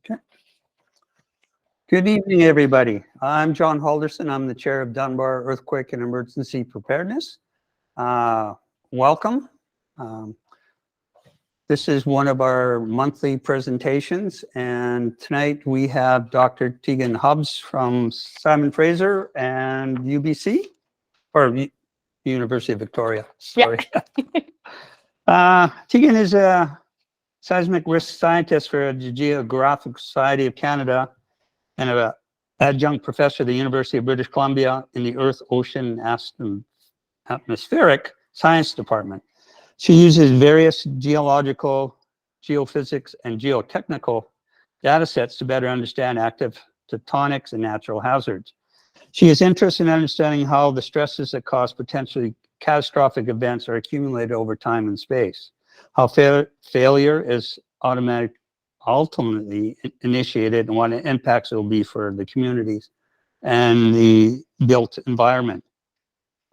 Okay. Good evening, everybody. I'm John Halderson. I'm the chair of Dunbar Earthquake and Emergency Preparedness. Welcome. This is one of our monthly presentations, and tonight we have Dr. Tiegan Hobbs from Simon Fraser and UBC, or University of Victoria, sorry. Yeah. Tiegan is a seismic risk scientist for the Geographic Society of Canada and an adjunct professor at the University of British Columbia in the Earth, Ocean, Atmospheric Science Department. She uses various geological, geophysics, and geotechnical data sets to better understand active tectonics and natural hazards. She is interested in understanding how the stresses that cause potentially catastrophic events are accumulated over time and space, how failure is ultimately initiated, and what impacts it will be for the communities and the built environment.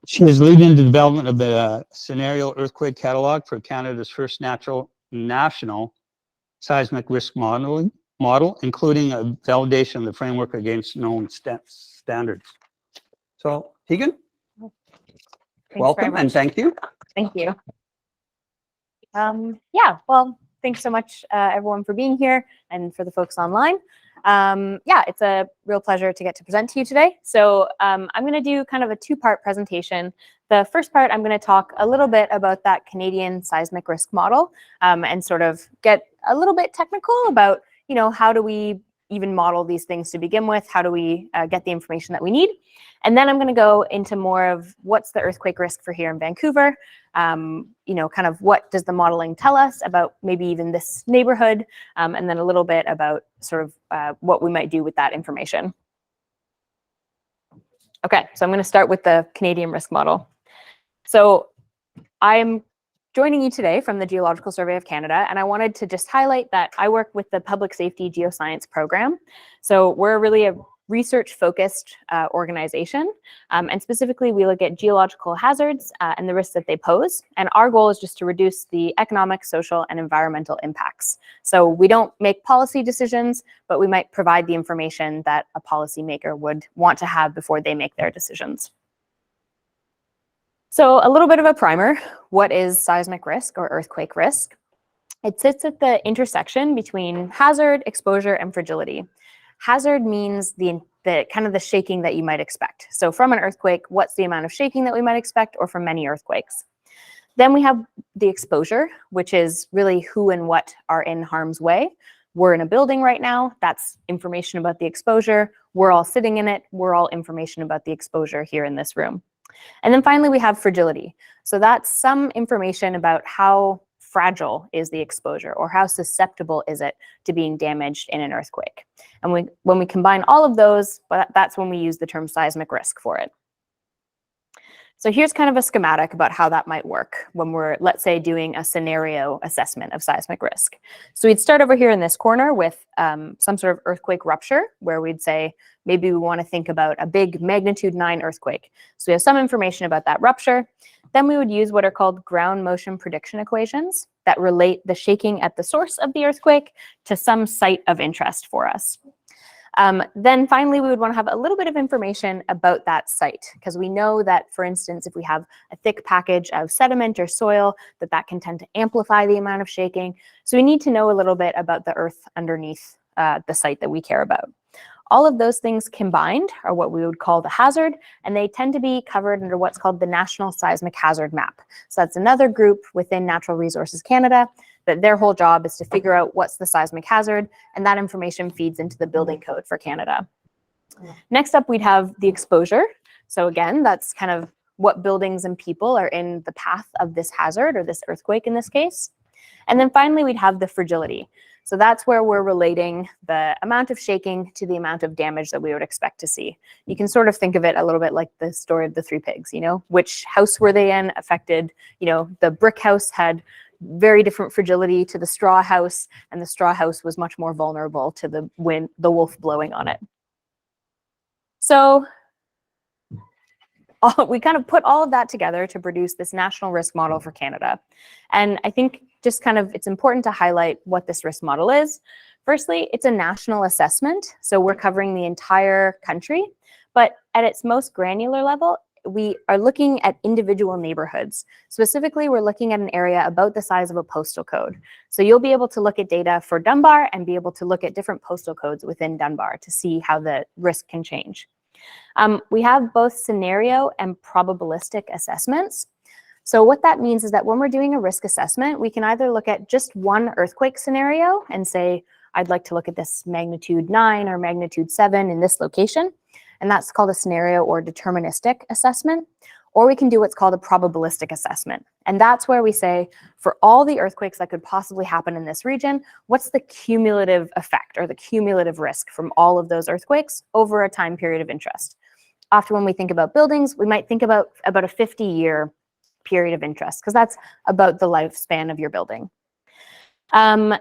She is leading the development of the scenario earthquake catalog for Canada's first national seismic risk model, including a validation of the framework against known standards. So, Tiegan, welcome and thank you. Thank you. Yeah, well, thanks so much, everyone, for being here and for the folks online. Yeah, it's a real pleasure to get to present to you today. So I'm going to do kind of a two-part presentation. The first part, I'm going to talk a little bit about that Canadian seismic risk model and sort of get a little bit technical about, you know, how do we even model these things to begin with? How do we get the information that we need? And then I'm going to go into more of what's the earthquake risk for here in Vancouver. You know, kind of what does the modeling tell us about maybe even this neighborhood, and then a little bit about sort of what we might do with that information. Okay, so I'm going to start with the Canadian risk model. So I'm joining you today from the Geological Survey of Canada, and I wanted to just highlight that I work with the Public Safety Geoscience Program. So we're really a research-focused organization, and specifically we look at geological hazards and the risks that they pose, and our goal is just to reduce the economic, social, and environmental impacts. So we don't make policy decisions, but we might provide the information that a policymaker would want to have before they make their decisions. So a little bit of a primer. What is seismic risk or earthquake risk? It sits at the intersection between hazard, exposure, and fragility. Hazard means the kind of the shaking that you might expect. So from an earthquake, what's the amount of shaking that we might expect, or from many earthquakes? Then we have the exposure, which is really who and what are in harm's way. We're in a building right now. That's information about the exposure. We're all sitting in it. We're all information about the exposure here in this room. And then finally, we have fragility. So that's some information about how fragile is the exposure, or how susceptible is it to being damaged in an earthquake. And when we combine all of those, that's when we use the term seismic risk for it. So here's kind of a schematic about how that might work when we're, let's say, doing a scenario assessment of seismic risk. So we'd start over here in this corner with some sort of earthquake rupture, where we'd say, maybe we want to think about a big magnitude 9 earthquake. So we have some information about that rupture. Then we would use what are called ground motion prediction equations that relate the shaking at the source of the earthquake to some site of interest for us. Then finally, we would want to have a little bit of information about that site, because we know that, for instance, if we have a thick package of sediment or soil, that can tend to amplify the amount of shaking. So we need to know a little bit about the earth underneath the site that we care about. All of those things combined are what we would call the hazard, and they tend to be covered under what's called the National Seismic Hazard Map. So that's another group within Natural Resources Canada that their whole job is to figure out what's the seismic hazard, and that information feeds into the building code for Canada. Next up, we'd have the exposure. So again, that's kind of what buildings and people are in the path of this hazard, or this earthquake in this case. And then finally, we'd have the fragility. So that's where we're relating the amount of shaking to the amount of damage that we would expect to see. You can sort of think of it a little bit like the story of the 3 pigs, you know, which house were they in affected, you know, the brick house had very different fragility to the straw house, and the straw house was much more vulnerable to the wind, the wolf blowing on it. So we kind of put all of that together to produce this national risk model for Canada. And I think just kind of it's important to highlight what this risk model is. Firstly, it's a national assessment, so we're covering the entire country, but at its most granular level, we are looking at individual neighborhoods. Specifically, we're looking at an area about the size of a postal code. So you'll be able to look at data for Dunbar and be able to look at different postal codes within Dunbar to see how the risk can change. We have both scenario and probabilistic assessments. So what that means is that when we're doing a risk assessment, we can either look at just one earthquake scenario and say, I'd like to look at this magnitude 9 or magnitude 7 in this location. And that's called a scenario or deterministic assessment. Or we can do what's called a probabilistic assessment. And that's where we say, for all the earthquakes that could possibly happen in this region, what's the cumulative effect or the cumulative risk from all of those earthquakes over a time period of interest? Often when we think about buildings, we might think about a 50-year period of interest, because that's about the lifespan of your building. And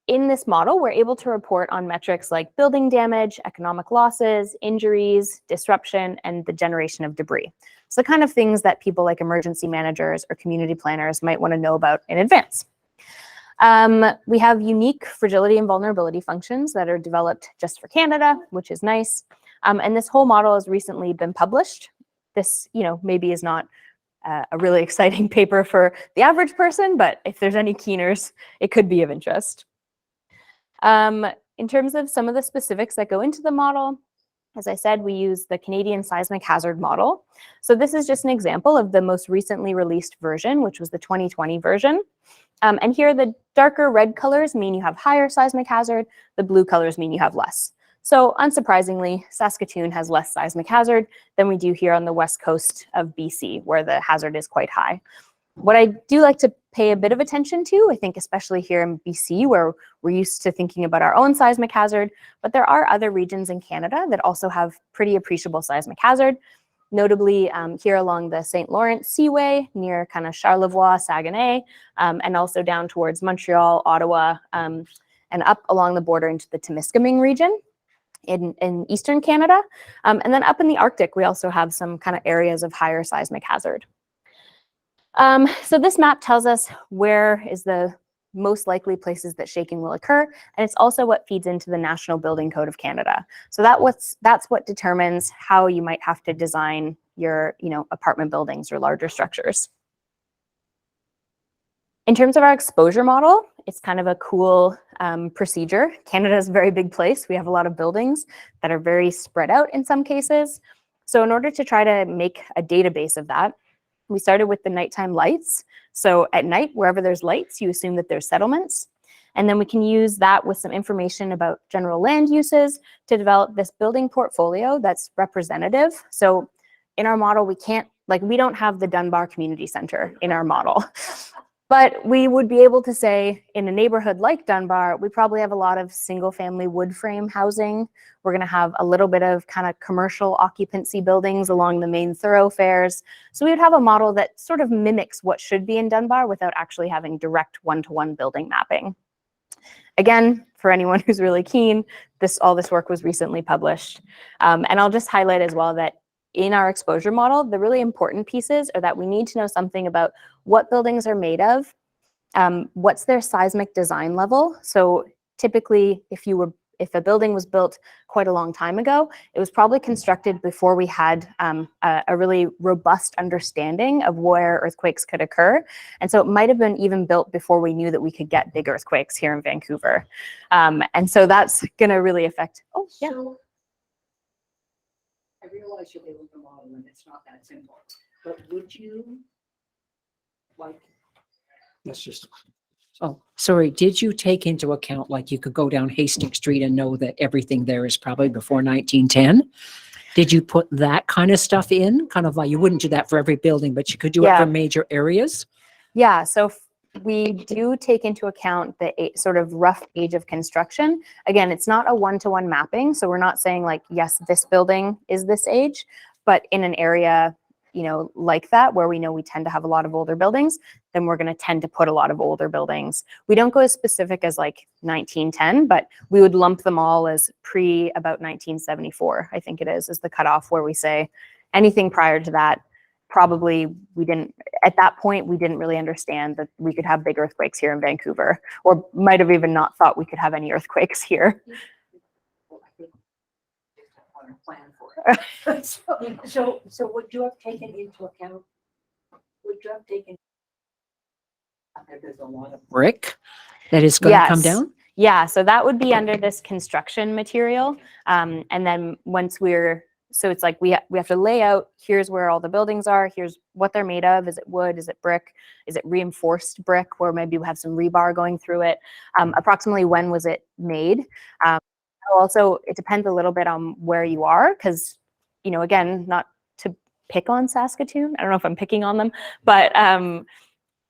in this model, we're able to report on metrics like building damage, economic losses, injuries, disruption, and the generation of debris. So the kind of things that people like emergency managers or community planners might want to know about in advance. We have unique fragility and vulnerability functions that are developed just for Canada, which is nice. And this whole model has recently been published. This, maybe is not a really exciting paper for the average person, but if there's any keeners, it could be of interest. In terms of some of the specifics that go into the model, as I said, we use the Canadian Seismic Hazard Model. So this is just an example of the most recently released version, which was the 2020 version. And here the darker red colors mean you have higher seismic hazard, the blue colors mean you have less. So unsurprisingly, Saskatoon has less seismic hazard than we do here on the west coast of BC, where the hazard is quite high. What I do like to pay a bit of attention to, I think especially here in BC, where we're used to thinking about our own seismic hazard, but there are other regions in Canada that also have pretty appreciable seismic hazard, notably here along the St. Lawrence Seaway near kind of Charlevoix, Saguenay, and also down towards Montreal, Ottawa, and up along the border into the Temiskaming region in eastern Canada. And then up in the Arctic, we also have some kind of areas of higher seismic hazard. So this map tells us where is the most likely places that shaking will occur, and it's also what feeds into the National Building Code of Canada. So that's what determines how you might have to design your apartment buildings or larger structures. In terms of our exposure model, it's kind of a cool procedure. Canada is a very big place. We have a lot of buildings that are very spread out in some cases. So in order to try to make a database of that, we started with the nighttime lights. So at night, wherever there's lights, you assume that there's settlements. And then we can use that with some information about general land uses to develop this building portfolio that's representative. So in our model, we don't have the Dunbar Community Center in our model. But we would be able to say in a neighborhood like Dunbar, we probably have a lot of single family wood frame housing. We're going to have a little bit of kind of commercial occupancy buildings along the main thoroughfares. So we would have a model that sort of mimics what should be in Dunbar without actually having direct one-to-one building mapping. Again, for anyone who's really keen, all this work was recently published. And I'll just highlight as well that in our exposure model, the really important pieces are that we need to know something about what buildings are made of, what's their seismic design level. So typically, if a building was built quite a long time ago, it was probably constructed before we had a really robust understanding of where earthquakes could occur. And so it might have been even built before we knew that we could get big earthquakes here in Vancouver. And so that's going to really affect, oh, yeah. So, I realize you're able to model and it's not that simple, but would you like? That's just, Oh, sorry, did you take into account, like you could go down Hastings Street and know that everything there is probably before 1910? Did you put that kind of stuff in? Kind of like, you wouldn't do that for every building, but you could do it for major areas? Yeah, so we do take into account the sort of rough age of construction. Again, it's not a one-to-one mapping, so we're not saying like, yes, this building is this age, but in an area, like that, where we know we tend to have a lot of older buildings, then we're going to tend to put a lot of older buildings. We don't go as specific as like 1910, but we would lump them all as about 1974, I think it is the cutoff, where we say anything prior to that probably we didn't, at that point, we didn't really understand that we could have big earthquakes here in Vancouver, or might have even not thought we could have any earthquakes here. So would you have taken into account, that there's a lot of brick that is going to come Yes. down? Yeah, so that would be under this construction material. And then once so it's like we have to lay out, here's where all the buildings are, here's what they're made of. Is it wood? Is it brick? Is it reinforced brick where maybe we have some rebar going through it? Approximately when was it made? Also, it depends a little bit on where you are, because, you know, again, not to pick on Saskatoon, I don't know if I'm picking on them, but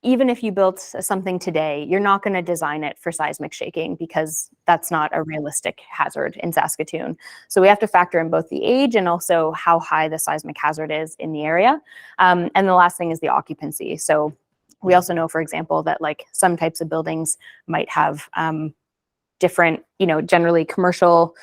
even if you built something today, you're not going to design it for seismic shaking, because that's not a realistic hazard in Saskatoon. So we have to factor in both the age and also how high the seismic hazard is in the area. And the last thing is the occupancy. So we also know, for example, that like some types of buildings might have different, you know, generally commercial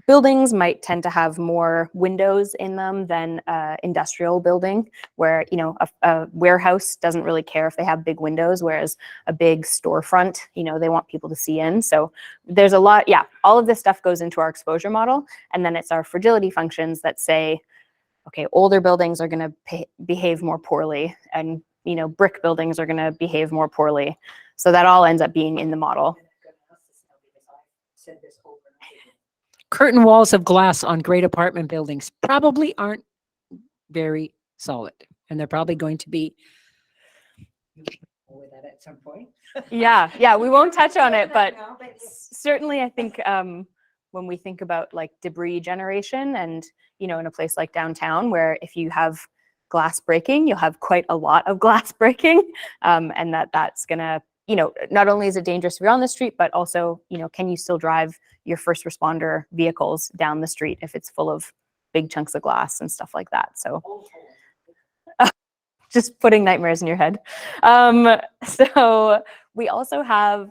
buildings might tend to have more windows in them than industrial building, where, you know, a warehouse doesn't really care if they have big windows, whereas a big storefront, you know, they want people to see in. So there's a lot, yeah, all of this stuff goes into our exposure model. And then it's our fragility functions that say, okay, older buildings are going to behave more poorly, and, you know, brick buildings are going to behave more poorly. So that all ends up being in the model. Curtain walls of glass on great apartment buildings probably aren't very solid, and they're probably going to be with that at some point. Yeah, we won't touch on it, but certainly I think when we think about like debris generation, and, you know, in a place like downtown, where if you have glass breaking, you'll have quite a lot of glass breaking, and that's gonna, you know, not only is it dangerous if you're on the street, but also, you know, can you still drive your first responder vehicles down the street if it's full of big chunks of glass and stuff like that? So just putting nightmares in your head. So we also have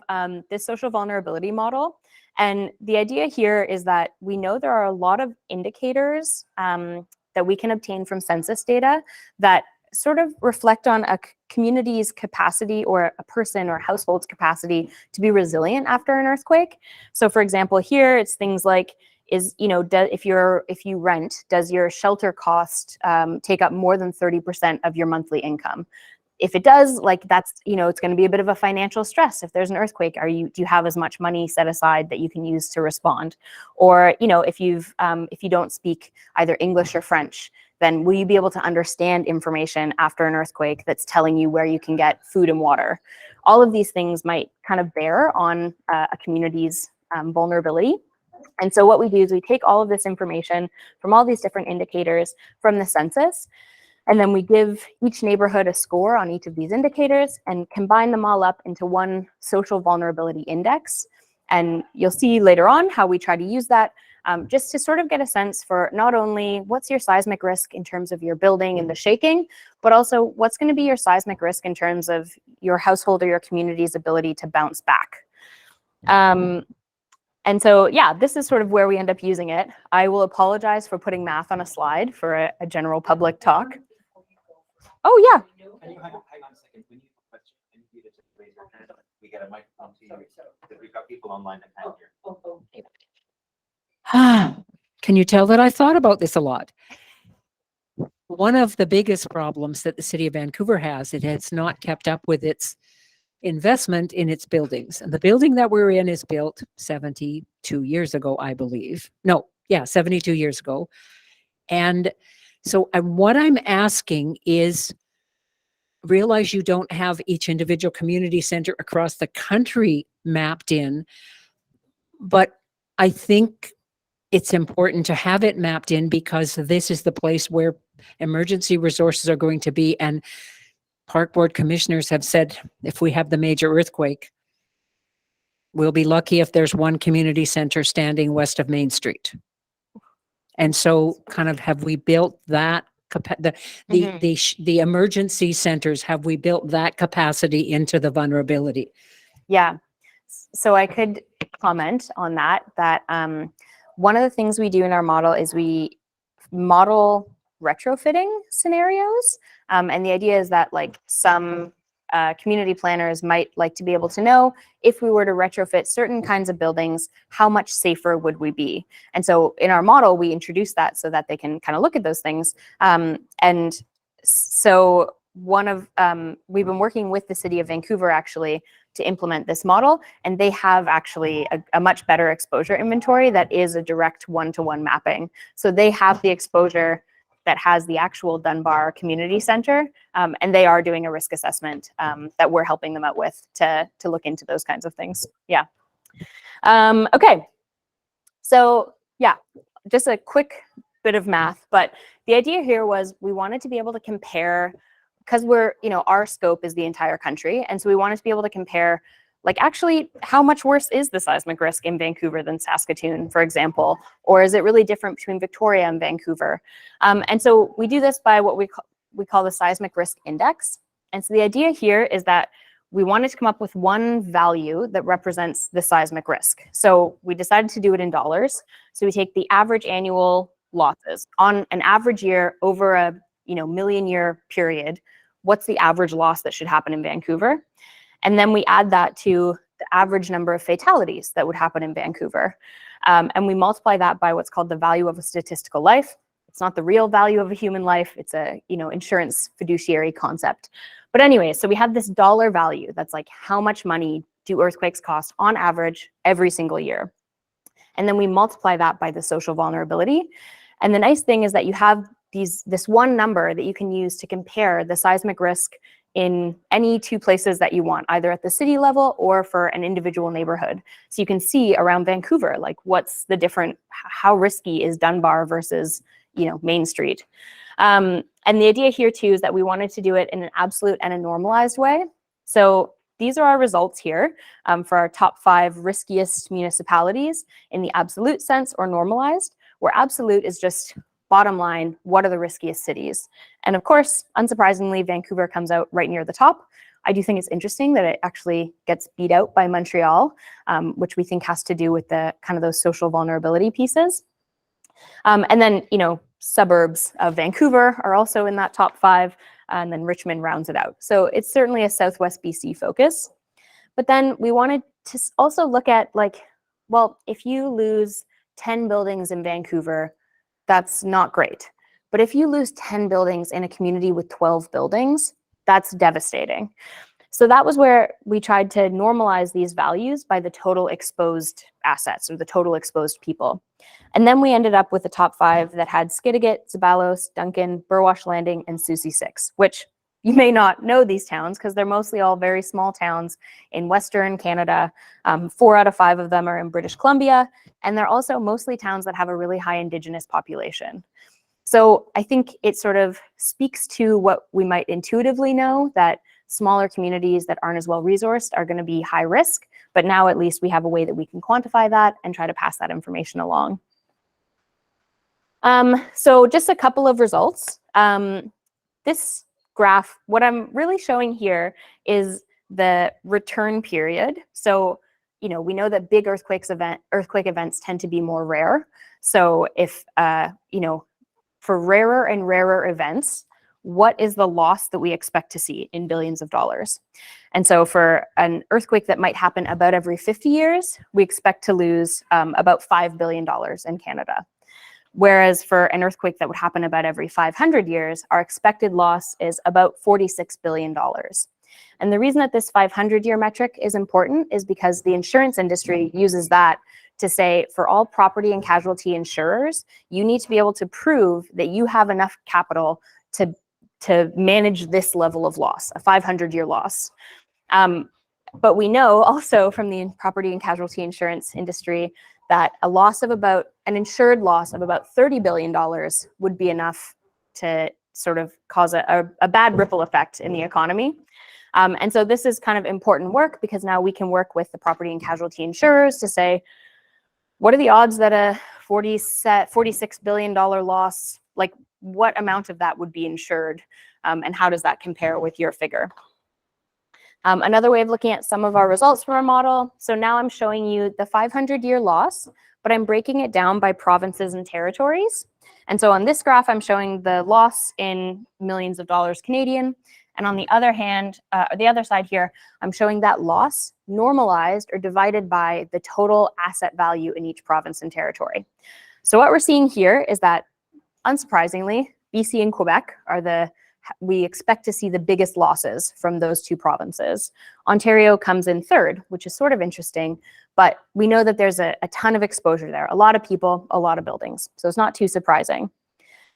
this social vulnerability model. And the idea here is that we know there are a lot of indicators that we can obtain from census data that sort of reflect on a community's capacity, or a person or household's capacity to be resilient after an earthquake. So for example, here it's things like, is, you know, if you rent, does your shelter cost take up more than 30% of your monthly income? If it does, like, that's, you know, it's going to be a bit of a financial stress. If there's an earthquake, do you have as much money set aside that you can use to respond? Or, you know, if you don't speak either English or French, then will you be able to understand information after an earthquake that's telling you where you can get food and water? All of these things might kind of bear on a community's vulnerability. And so what we do is we take all of this information from all these different indicators from the census, and then we give each neighborhood a score on each of these indicators and combine them all up into one social vulnerability index. And you'll see later on how we try to use that just to sort of get a sense for not only what's your seismic risk in terms of your building and the shaking, but also what's going to be your seismic risk in terms of your household or your community's ability to bounce back. And so, yeah, this is sort of where we end up using it. I will apologize for putting math on a slide for a general public talk. Oh, yeah. Can you hang on a second? We need a question. I need you to just raise your hand. We get a microphone to you, because we've got people online that can't hear. Can you tell that I thought about this a lot? One of the biggest problems that the city of Vancouver has, it has not kept up with its investment in its buildings. And the building that we're in is built 72 years ago, I believe. No, yeah, 72 years ago. And so what I'm asking is, realize you don't have each individual community center across the country mapped in, but I think it's important to have it mapped in, because this is the place where emergency resources are going to be. And park board commissioners have said, if we have the major earthquake, we'll be lucky if there's one community center standing west of Main Street. And so kind of, have we built that the emergency centers, have we built that capacity into the vulnerability? Yeah, so I could comment on that one of the things we do in our model is we model retrofitting scenarios. And the idea is that like some community planners might like to be able to know if we were to retrofit certain kinds of buildings, how much safer would we be? And so in our model, we introduce that so that they can kind of look at those things. And so we've been working with the city of Vancouver actually to implement this model, and they have actually a much better exposure inventory that is a direct one-to-one mapping. So they have the exposure that has the actual Dunbar Community Center, and they are doing a risk assessment that we're helping them out with to look into those kinds of things. Yeah. Okay. So yeah, just a quick bit of math, but the idea here was we wanted to be able to compare, because our scope is the entire country, and so we wanted to be able to compare, like, actually, how much worse is the seismic risk in Vancouver than Saskatoon, for example, or is it really different between Victoria and Vancouver? And so we do this by what we call the seismic risk index. And so the idea here is that we wanted to come up with one value that represents the seismic risk. So we decided to do it in dollars. So we take the average annual losses on an average year over a million-year period. What's the average loss that should happen in Vancouver? And then we add that to the average number of fatalities that would happen in Vancouver. And we multiply that by what's called the value of a statistical life. It's not the real value of a human life. It's a insurance fiduciary concept. But anyway, so we have this dollar value that's like, how much money do earthquakes cost on average every single year? And then we multiply that by the social vulnerability. And the nice thing is that you have this one number that you can use to compare the seismic risk in any two places that you want, either at the city level or for an individual neighborhood. So you can see around Vancouver, like, what's the different, how risky is Dunbar versus, Main Street. And the idea here too is that we wanted to do it in an absolute and a normalized way. So these are our results here for our top 5 riskiest municipalities in the absolute sense or normalized, where absolute is just bottom line, what are the riskiest cities? And of course, unsurprisingly, Vancouver comes out right near the top. I do think it's interesting that it actually gets beat out by Montreal, which we think has to do with the kind of those social vulnerability pieces. And then, suburbs of Vancouver are also in that top 5, and then Richmond rounds it out. So it's certainly a Southwest BC focus. But then we wanted to also look at, like, well, if you lose 10 buildings in Vancouver, that's not great. But if you lose 10 buildings in a community with 12 buildings, that's devastating. So that was where we tried to normalize these values by the total exposed assets or the total exposed people. And then we ended up with the top 5 that had Skidegate, Zabalos, Duncan, Burwash Landing, and Susie 6, which you may not know these towns because they're mostly all very small towns in Western Canada. 4 out of 5 of them are in British Columbia, and they're also mostly towns that have a really high Indigenous population. So I think it sort of speaks to what we might intuitively know, that smaller communities that aren't as well resourced are going to be high risk, but now at least we have a way that we can quantify that and try to pass that information along. So just a couple of results. This graph, what I'm really showing here is the return period. So, we know that big earthquake events tend to be more rare. So if, for rarer and rarer events, what is the loss that we expect to see in billions of dollars? And so for an earthquake that might happen about every 50 years, we expect to lose about $5 billion in Canada. Whereas for an earthquake that would happen about every 500 years, our expected loss is about $46 billion. And the reason that this 500-year metric is important is because the insurance industry uses that to say, for all property and casualty insurers, you need to be able to prove that you have enough capital to manage this level of loss, a 500-year loss. But we know also from the property and casualty insurance industry that an insured loss of about $30 billion would be enough to sort of cause a bad ripple effect in the economy. And so this is kind of important work because now we can work with the property and casualty insurers to say, what are the odds that a $46 billion loss, like what amount of that would be insured, and how does that compare with your figure? Another way of looking at some of our results from our model. So now I'm showing you the 500-year loss, but I'm breaking it down by provinces and territories. And so on this graph, I'm showing the loss in millions of dollars Canadian. And on the other hand, the other side here, I'm showing that loss normalized or divided by the total asset value in each province and territory. So what we're seeing here is that, unsurprisingly, BC and Quebec are we expect to see the biggest losses from those two provinces. Ontario comes in third, which is sort of interesting, but we know that there's a ton of exposure there, a lot of people, a lot of buildings. So it's not too surprising.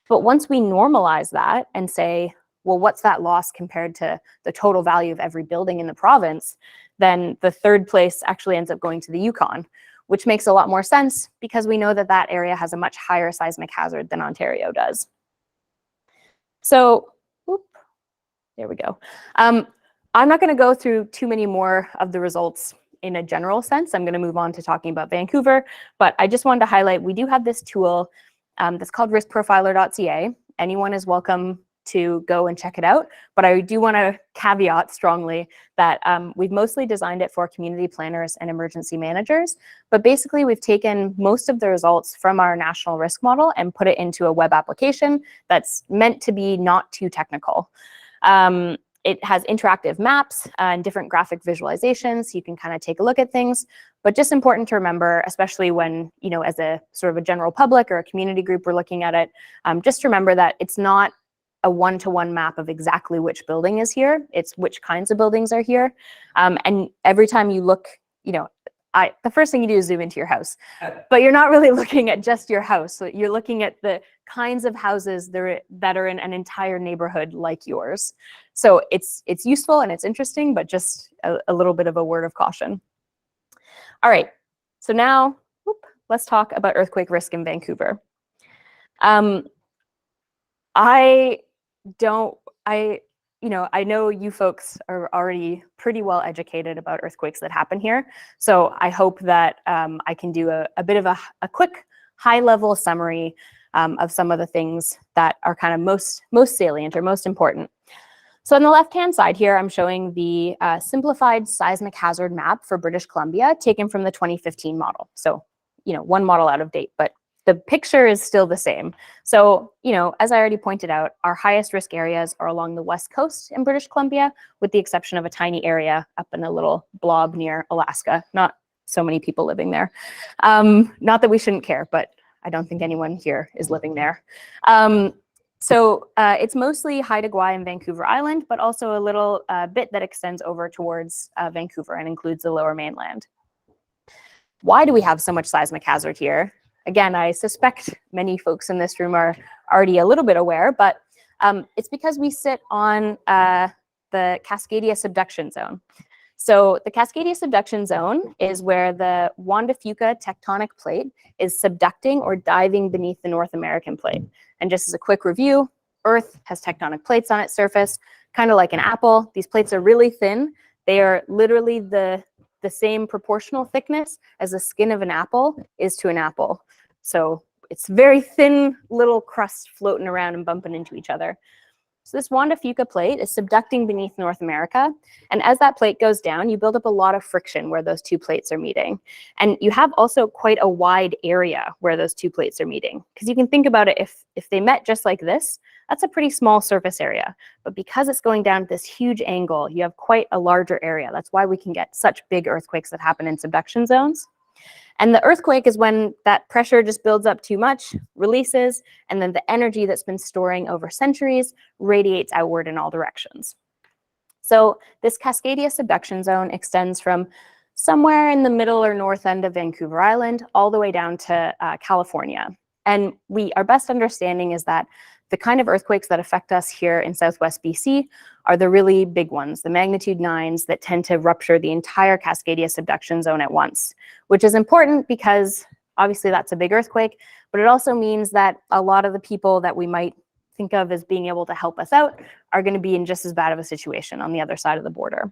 But once we normalize that and say, well, what's that loss compared to the total value of every building in the province, then the third place actually ends up going to the Yukon, which makes a lot more sense because we know that that area has a much higher seismic hazard than Ontario does. So, there we go. I'm not going to go through too many more of the results in a general sense. I'm going to move on to talking about Vancouver, but I just wanted to highlight we do have this tool that's called riskprofiler.ca. Anyone is welcome to go and check it out, but I do want to caveat strongly that we've mostly designed it for community planners and emergency managers, but basically we've taken most of the results from our national risk model and put it into a web application that's meant to be not too technical. It has interactive maps and different graphic visualizations, so you can kind of take a look at things, but just important to remember, especially when, you know, as a sort of a general public or a community group, we're looking at it, just remember that it's not a one-to-one map of exactly which building is here, it's which kinds of buildings are here. And every time you look, you know, the first thing you do is zoom into your house, but you're not really looking at just your house. So you're looking at the kinds of houses that are in an entire neighborhood like yours. So it's useful and it's interesting, but just a little bit of a word of caution. All right, so now let's talk about earthquake risk in Vancouver. I know you folks are already pretty well educated about earthquakes that happen here. So I hope that I can do a bit of a quick high-level summary of some of the things that are kind of most salient or most important. So on the left-hand side here, I'm showing the simplified seismic hazard map for British Columbia taken from the 2015 model. So, you know, one model out of date, but the picture is still the same. So, you know, as I already pointed out, our highest risk areas are along the west coast in British Columbia, with the exception of a tiny area up in a little blob near Alaska. Not so many people living there. Not that we shouldn't care, but I don't think anyone here is living there. It's mostly Haida Gwaii and Vancouver Island, but also a little bit that extends over towards Vancouver and includes the lower mainland. Why do we have so much seismic hazard here? Again, I suspect many folks in this room are already a little bit aware, but it's because we sit on the Cascadia subduction zone. So the Cascadia subduction zone is where the Juan de Fuca tectonic plate is subducting or diving beneath the North American plate. And just as a quick review, Earth has tectonic plates on its surface, kind of like an apple. These plates are really thin. They are literally the same proportional thickness as the skin of an apple is to an apple. So it's very thin little crust floating around and bumping into each other. So this Juan de Fuca plate is subducting beneath North America. And as that plate goes down, you build up a lot of friction where those two plates are meeting. And you have also quite a wide area where those two plates are meeting. Because you can think about it, if they met just like this, that's a pretty small surface area. But because it's going down at this huge angle, you have quite a larger area. That's why we can get such big earthquakes that happen in subduction zones. And the earthquake is when that pressure just builds up too much, releases, and then the energy that's been storing over centuries radiates outward in all directions. So this Cascadia subduction zone extends from somewhere in the middle or north end of Vancouver Island all the way down to California. And our best understanding is that the kind of earthquakes that affect us here in Southwest BC are the really big ones, the magnitude 9s that tend to rupture the entire Cascadia subduction zone at once, which is important because obviously that's a big earthquake, but it also means that a lot of the people that we might think of as being able to help us out are going to be in just as bad of a situation on the other side of the border.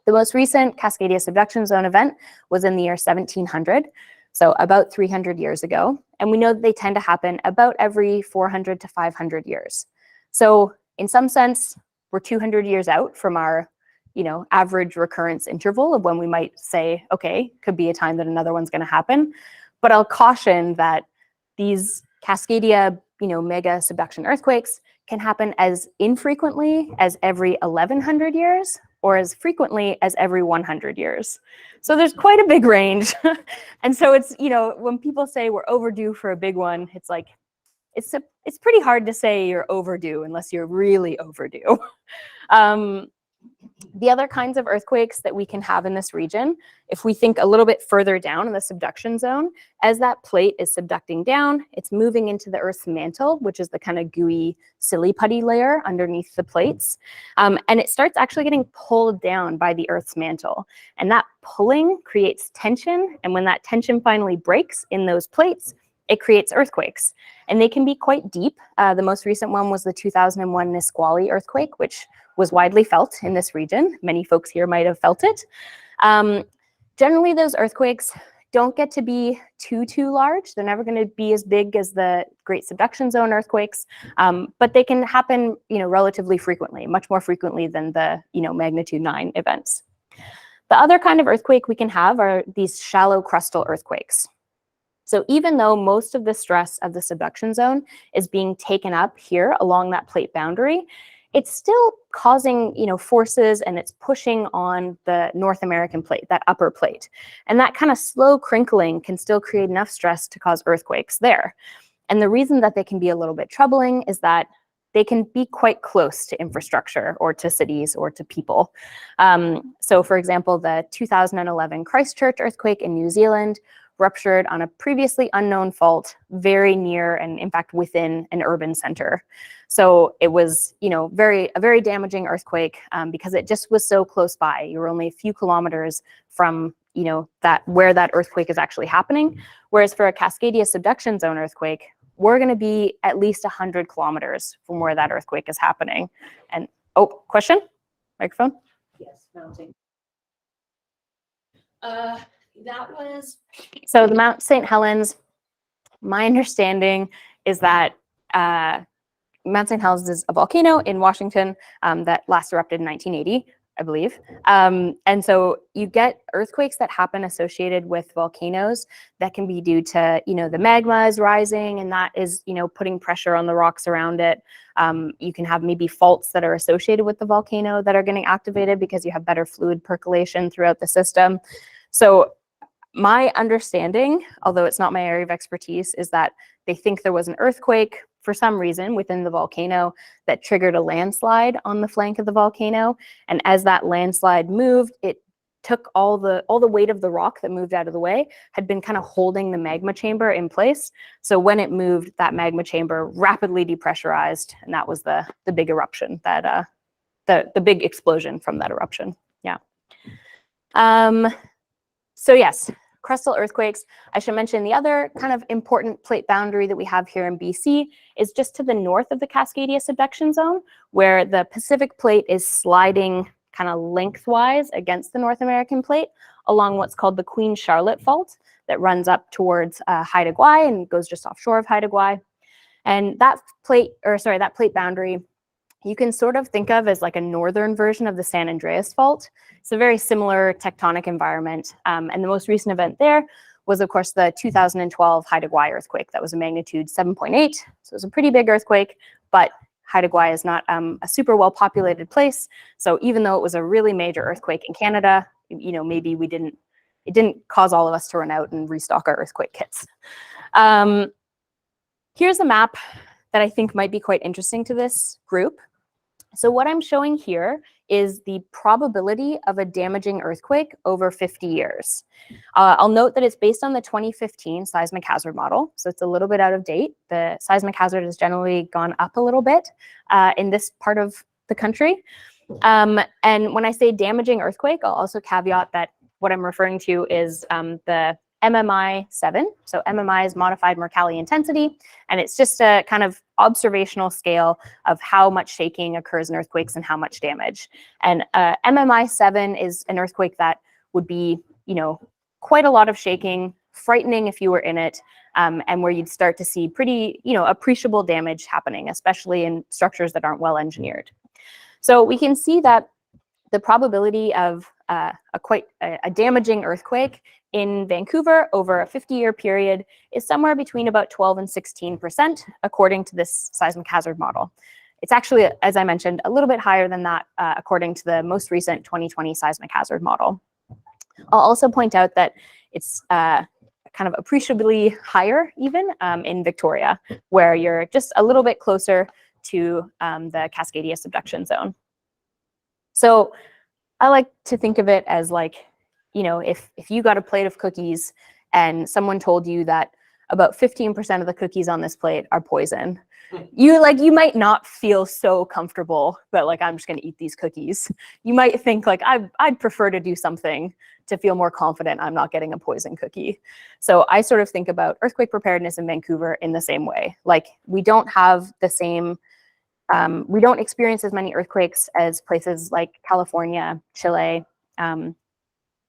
The most recent Cascadia subduction zone event was in the year 1700. So about 300 years ago. And we know that they tend to happen about every 400 to 500 years. So in some sense, we're 200 years out from our, average recurrence interval of when we might say, okay, could be a time that another one's going to happen. But I'll caution that these Cascadia, mega subduction earthquakes can happen as infrequently as every 1100 years or as frequently as every 100 years. So there's quite a big range. And so it's, when people say we're overdue for a big one, it's like, it's pretty hard to say you're overdue unless you're really overdue. The other kinds of earthquakes that we can have in this region, if we think a little bit further down in the subduction zone, as that plate is subducting down, it's moving into the Earth's mantle, which is the kind of gooey, silly putty layer underneath the plates. And it starts actually getting pulled down by the Earth's mantle. And that pulling creates tension. And when that tension finally breaks in those plates, it creates earthquakes. And they can be quite deep. The most recent one was the 2001 Nisqually earthquake, which was widely felt in this region. Many folks here might have felt it. Generally, those earthquakes don't get to be too large. They're never going to be as big as the Great Subduction Zone earthquakes, but they can happen, relatively frequently, much more frequently than the, magnitude 9 events. The other kind of earthquake we can have are these shallow crustal earthquakes. So even though most of the stress of the subduction zone is being taken up here along that plate boundary, it's still causing, forces, and it's pushing on the North American plate, that upper plate. And that kind of slow crinkling can still create enough stress to cause earthquakes there. And the reason that they can be a little bit troubling is that they can be quite close to infrastructure or to cities or to people. So for example, the 2011 Christchurch earthquake in New Zealand ruptured on a previously unknown fault very near and in fact within an urban center. So it was, a very damaging earthquake because it just was so close by. You were only a few kilometers from, where that earthquake is actually happening. Whereas for a Cascadia subduction zone earthquake, we're going to be at least 100 kilometers from where that earthquake is happening. And question? Microphone? Yes, mounting. That was So the Mount St. Helens, my understanding is that Mount St. Helens is a volcano in Washington that last erupted in 1980, I believe. And so you get earthquakes that happen associated with volcanoes that can be due to, the magma is rising and that is, putting pressure on the rocks around it. You can have maybe faults that are associated with the volcano that are getting activated because you have better fluid percolation throughout the system. So my understanding, although it's not my area of expertise, is that they think there was an earthquake for some reason within the volcano that triggered a landslide on the flank of the volcano. And as that landslide moved, it took all the weight of the rock that moved out of the way, had been kind of holding the magma chamber in place. So when it moved, that magma chamber rapidly depressurized, and that was the big eruption, that the big explosion from that eruption. Yeah. So yes, crustal earthquakes. I should mention the other kind of important plate boundary that we have here in BC is just to the north of the Cascadia subduction zone, where the Pacific plate is sliding kind of lengthwise against the North American plate along what's called the Queen Charlotte Fault that runs up towards Haida Gwaii and goes just offshore of Haida Gwaii. And that plate boundary, you can sort of think of as like a northern version of the San Andreas Fault. It's a very similar tectonic environment. And the most recent event there was, of course, the 2012 Haida Gwaii earthquake. That was a magnitude 7.8. So it was a pretty big earthquake, but Haida Gwaii is not a super well-populated place. So even though it was a really major earthquake in Canada, maybe it didn't cause all of us to run out and restock our earthquake kits. Here's a map that I think might be quite interesting to this group. So what I'm showing here is the probability of a damaging earthquake over 50 years. I'll note that it's based on the 2015 seismic hazard model, so it's a little bit out of date. The seismic hazard has generally gone up a little bit in this part of the country. And when I say damaging earthquake, I'll also caveat that what I'm referring to is the MMI-7. So MMI is modified Mercalli intensity, and it's just a kind of observational scale of how much shaking occurs in earthquakes and how much damage. And MMI-7 is an earthquake that would be, quite a lot of shaking, frightening if you were in it, and where you'd start to see pretty, appreciable damage happening, especially in structures that aren't well engineered. So we can see that the probability of a damaging earthquake in Vancouver over a 50-year period is somewhere between about 12 and 16%, according to this seismic hazard model. It's actually, as I mentioned, a little bit higher than that, according to the most recent 2020 seismic hazard model. I'll also point out that it's kind of appreciably higher even in Victoria, where you're just a little bit closer to the Cascadia subduction zone. So I like to think of it as like, you know, if you got a plate of cookies and someone told you that about 15% of the cookies on this plate are poison, you might not feel so comfortable that like, I'm just going to eat these cookies. You might think like, I'd prefer to do something to feel more confident I'm not getting a poison cookie. So I sort of think about earthquake preparedness in Vancouver in the same way. Like, we don't have the same, we don't experience as many earthquakes as places like California, Chile,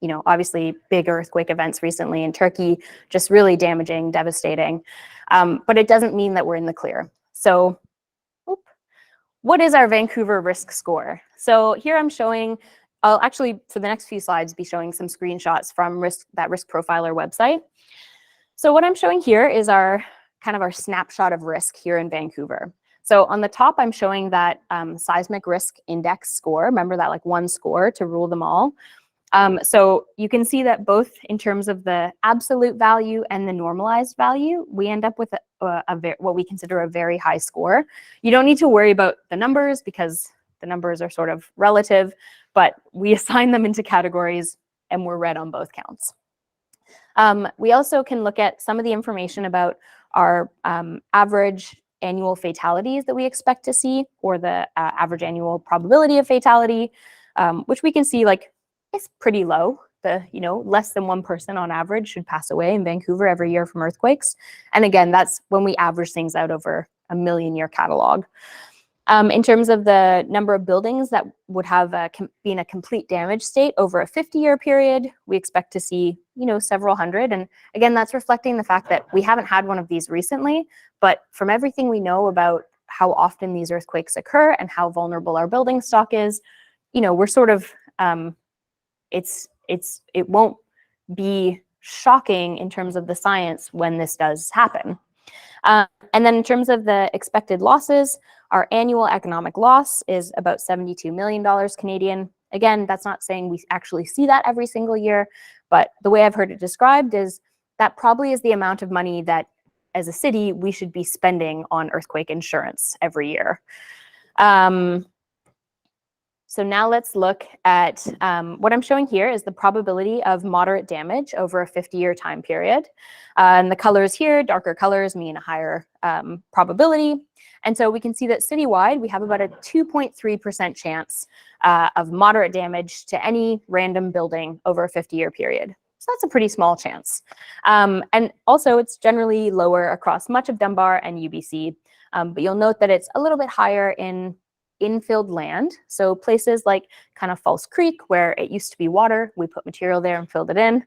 you know, obviously big earthquake events recently in Turkey, just really damaging, devastating. But it doesn't mean that we're in the clear. So what is our Vancouver risk score? So here I'm showing, I'll actually, for the next few slides, be showing some screenshots from that risk profiler website. So what I'm showing here is our kind of our snapshot of risk here in Vancouver. So on the top, I'm showing that seismic risk index score. Remember that like one score to rule them all. So you can see that both in terms of the absolute value and the normalized value, we end up with what we consider a very high score. You don't need to worry about the numbers because the numbers are sort of relative, but we assign them into categories and we're red on both counts. We also can look at some of the information about our average annual fatalities that we expect to see, or the average annual probability of fatality, which we can see like it's pretty low. You know, less than one person on average should pass away in Vancouver every year from earthquakes. And again, that's when we average things out over a million-year catalog. In terms of the number of buildings that would have be in a complete damage state over a 50-year period, we expect to see, you know, several hundred. And again, that's reflecting the fact that we haven't had one of these recently, but from everything we know about how often these earthquakes occur and how vulnerable our building stock is, you know, we're sort of, it won't be shocking in terms of the science when this does happen. And then in terms of the expected losses, our annual economic loss is about $72 million Canadian. Again, that's not saying we actually see that every single year, but the way I've heard it described is that probably is the amount of money that as a city we should be spending on earthquake insurance every year. So now let's look at what I'm showing here is the probability of moderate damage over a 50-year time period. And the colors here, darker colors mean a higher probability. And so we can see that citywide, we have about a 2.3% chance of moderate damage to any random building over a 50-year period. So that's a pretty small chance. And also it's generally lower across much of Dunbar and UBC. But you'll note that it's a little bit higher in infilled land. So places like kind of False Creek, where it used to be water, we put material there and filled it in.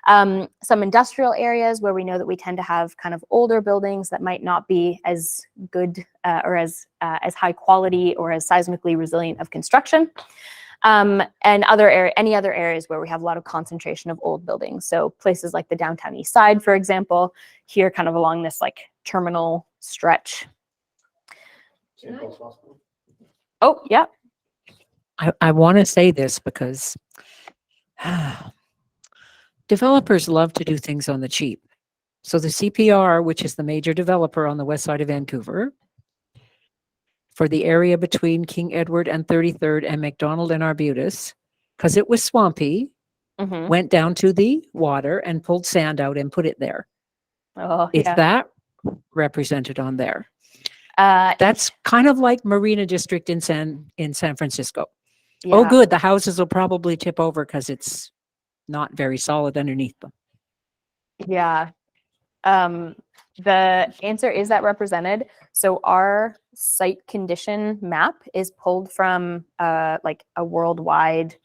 Some industrial areas where we know that we tend to have kind of older buildings that might not be as good or as high quality or as seismically resilient of construction. And any other areas where we have a lot of concentration of old buildings. So places like the downtown east side, for example, here kind of along this like terminal stretch. Oh, yeah. I want to say this because developers love to do things on the cheap. So the CPR, which is the major developer on the west side of Vancouver, for the area between King Edward and 33rd and McDonald and Arbutus, because it was swampy, went down to the water and pulled sand out and put it there. Oh, Is yeah. that represented on there? That's kind of like Marina District in San Francisco. Yeah. Oh, good. The houses will probably tip over because it's not very solid underneath them. Yeah. The answer is that represented. So our site condition map is pulled from like a worldwide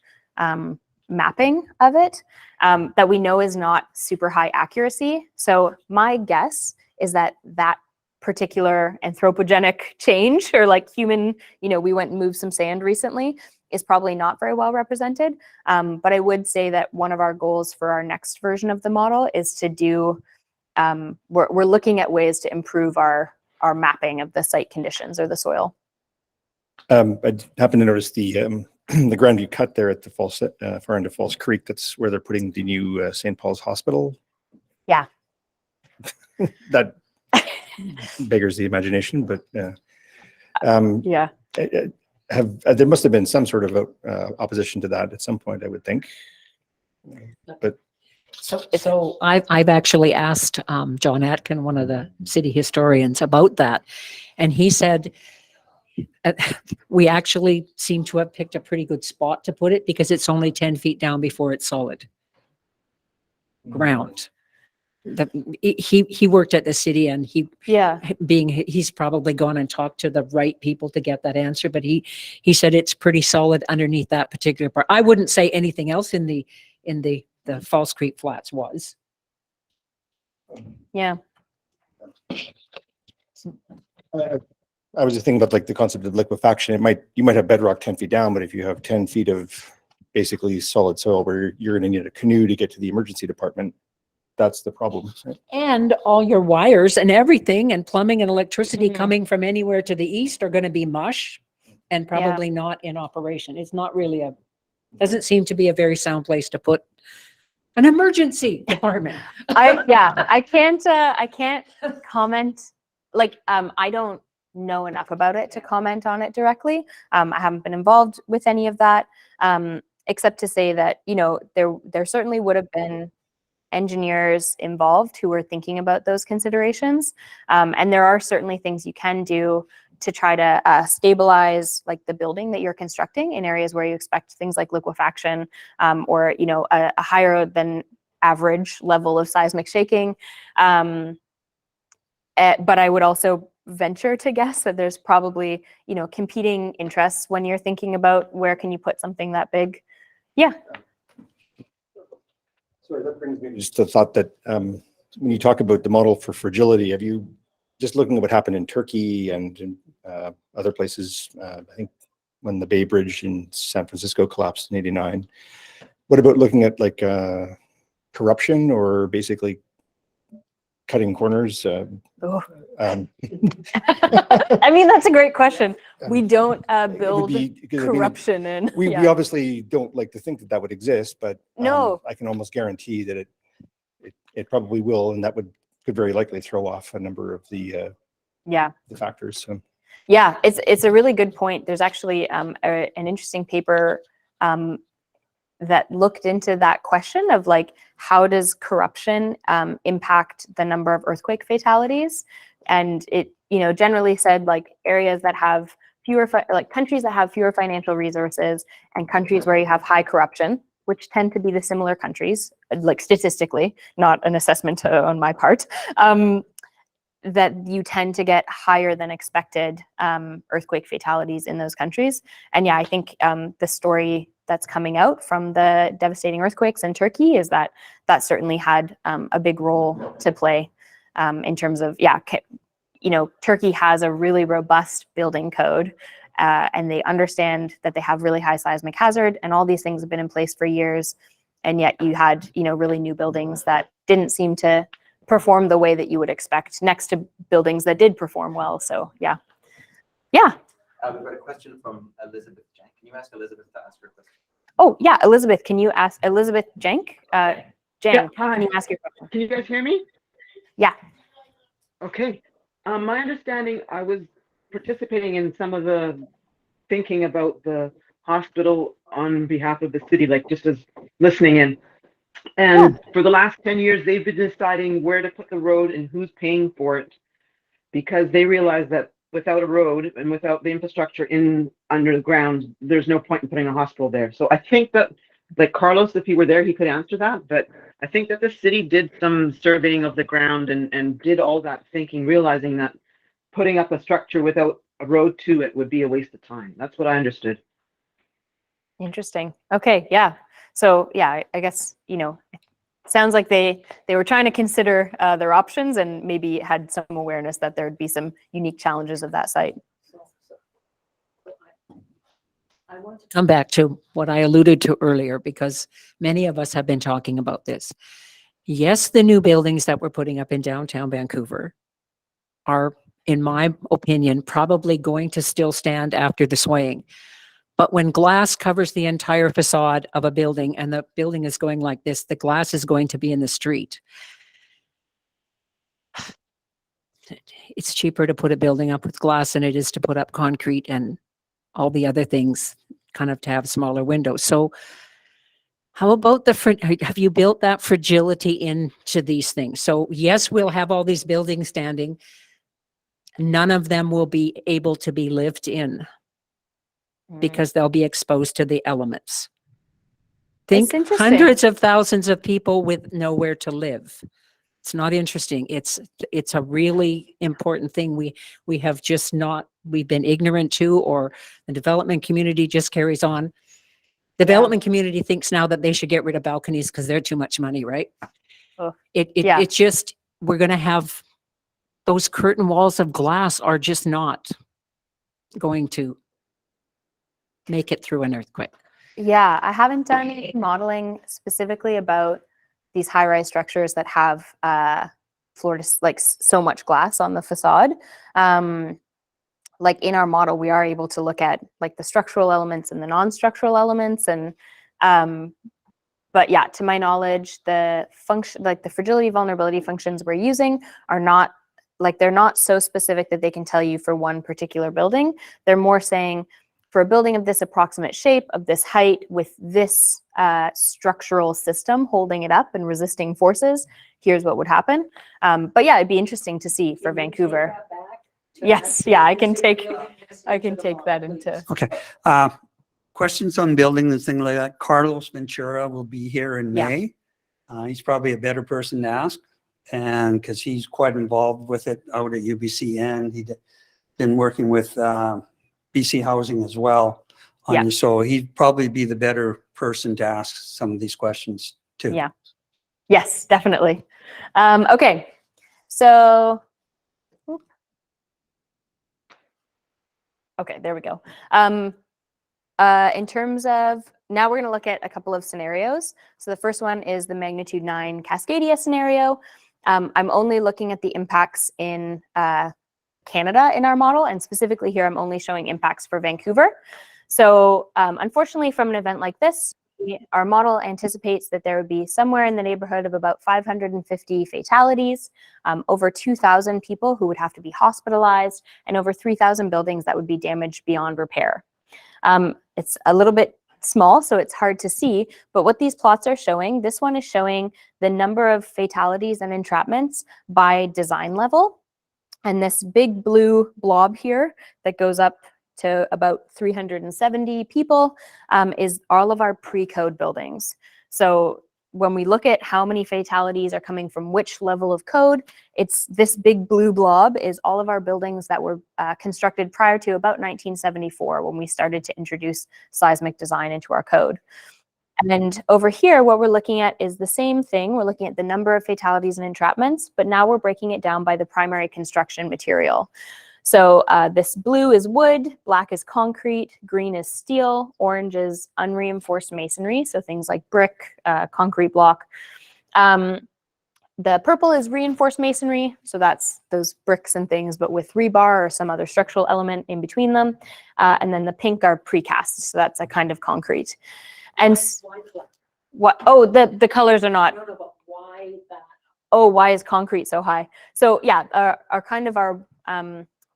mapping of it that we know is not super high accuracy. So my guess is that that particular anthropogenic change, or like human, you know, we went and moved some sand recently, is probably not very well represented. But I would say that one of our goals for our next version of the model is to do, we're looking at ways to improve our mapping of the site conditions or the soil. I happen to notice the the ground you cut there at the far end of Falls Creek. That's where they're putting the new St. Paul's Hospital. Yeah. That beggars the imagination, but Yeah. there must have been some sort of opposition to that at some point, I would think. But So I've actually asked John Atkin, one of the city historians, about that, and he said we actually seem to have picked a pretty good spot to put it because it's only 10 feet down before it's solid ground. He worked at the city, and he's probably gone and talked to the right people to get that answer, but he said it's pretty solid underneath that particular part. I wouldn't say anything else in the Falls Creek Flats was. Yeah. I was just thinking about like the concept of liquefaction. You might have bedrock 10 feet down, but if you have 10 feet of basically solid soil where you're going to need a canoe to get to the emergency department, that's the problem. Right? And all your wires and everything and plumbing and electricity coming from anywhere to the east are going to be mush and probably not in operation. It's not really doesn't seem to be a very sound place to put an emergency department. I can't comment. Like, I don't know enough about it to comment on it directly. I haven't been involved with any of that, except to say that, there certainly would have been engineers involved who were thinking about those considerations. And there are certainly things you can do to try to stabilize like the building that you're constructing in areas where you expect things like liquefaction, or, a higher than average level of seismic shaking. But I would also venture to guess that there's probably, competing interests when you're thinking about where can you put something that big. Yeah. Sorry, that brings me just the thought that when you talk about the model for fragility, have you just looking at what happened in Turkey and in other places, I think when the Bay Bridge in San Francisco collapsed in '89, what about looking at like corruption or basically cutting corners? I mean, that's a great question. We don't build corruption in. We obviously don't like to think that would exist, but No. I can almost guarantee that it probably will, and that could very likely throw off a number of the factors. So. Yeah, it's a really good point. There's actually an interesting paper that looked into that question of like, how does corruption impact the number of earthquake fatalities? And it, generally said like areas that have countries that have fewer financial resources and countries where you have high corruption, which tend to be the similar countries, like statistically, not an assessment on my part, that you tend to get higher than expected earthquake fatalities in those countries. And yeah, I think the story that's coming out from the devastating earthquakes in Turkey is that certainly had a big role to play in terms of, Turkey has a really robust building code, and they understand that they have really high seismic hazard, and all these things have been in place for years. And yet you had, really new buildings that didn't seem to perform the way that you would expect next to buildings that did perform well. So yeah. We've got a question from Elizabeth Jank. Can you ask Elizabeth to ask her question? Oh yeah, Elizabeth, can you ask Elizabeth Jank? Jan, Yeah, hi. can you ask your question? Can you guys hear me? Yeah. Okay. My understanding, I was participating in some of the thinking about the hospital on behalf of the city, like just as listening in. And for the last 10 years, they've been deciding where to put the road and who's paying for it, because they realize that without a road and without the infrastructure under the ground, there's no point in putting a hospital there. So I think that, like Carlos, if he were there, he could answer that. But I think that the city did some surveying of the ground and did all that thinking, realizing that putting up a structure without a road to it would be a waste of time. That's what I understood. Interesting. Okay. Yeah. So yeah, I guess, it sounds like they were trying to consider their options and maybe had some awareness that there would be some unique challenges of that site. I want to come back to what I alluded to earlier, because many of us have been talking about this. Yes, the new buildings that we're putting up in downtown Vancouver are, in my opinion, probably going to still stand after the swaying. But when glass covers the entire facade of a building and the building is going like this, the glass is going to be in the street. It's cheaper to put a building up with glass than it is to put up concrete and all the other things, kind of to have smaller windows. So how about have you built that fragility into these things? So yes, we'll have all these buildings standing. None of them will be able to be lived in because they'll be exposed to the elements. Think interesting. hundreds of thousands of people with nowhere to live. It's not interesting. It's a really important thing. We have just not, we've been ignorant to, or the development community just carries on. The development community thinks now that they should get rid of balconies because they're too much money, right? Oh, It's just, we're going to have those curtain walls of glass are just not going to make it through an earthquake. Yeah, I haven't done any modeling specifically about these high-rise structures that have floor to like so much glass on the facade. Like in our model, we are able to look at like the structural elements and the non-structural elements, and but yeah, to my knowledge, the function, like the fragility vulnerability functions we're using are not like, they're not so specific that they can tell you for one particular building. They're more saying, for a building of this approximate shape, of this height, with this structural system holding it up and resisting forces, here's what would happen. But yeah, it'd be interesting to see for Vancouver. Yes, yeah, I can take that into. Okay. Questions on building and things like that. Carlos Ventura will be here in Yeah. May. He's probably a better person to ask, and because he's quite involved with it out at UBC, and he's been working with BC Housing as well. Yeah. So he'd probably be the better person to ask some of these questions too. Yeah. Yes, definitely. Okay, so. Okay, there we go. In terms of, now we're going to look at a couple of scenarios. So the first one is the magnitude 9 Cascadia scenario. I'm only looking at the impacts in Canada in our model, and specifically here I'm only showing impacts for Vancouver. So unfortunately, from an event like this, our model anticipates that there would be somewhere in the neighborhood of about 550 fatalities, over 2,000 people who would have to be hospitalized, and over 3,000 buildings that would be damaged beyond repair. It's a little bit small, so it's hard to see, but what these plots are showing, this one is showing the number of fatalities and entrapments by design level. And this big blue blob here that goes up to about 370 people is all of our pre-code buildings. So when we look at how many fatalities are coming from which level of code, it's this big blue blob is all of our buildings that were constructed prior to about 1974, when we started to introduce seismic design into our code. And over here, what we're looking at is the same thing. We're looking at the number of fatalities and entrapments, but now we're breaking it down by the primary construction material. So this blue is wood, black is concrete, green is steel, orange is unreinforced masonry, so things like brick, concrete block. The purple is reinforced masonry, so that's those bricks and things, but with rebar or some other structural element in between them. And then the pink are precast, so that's a kind of concrete. And what? Oh, the colors are not. Why that? Oh, why is concrete so high? So yeah, our kind of our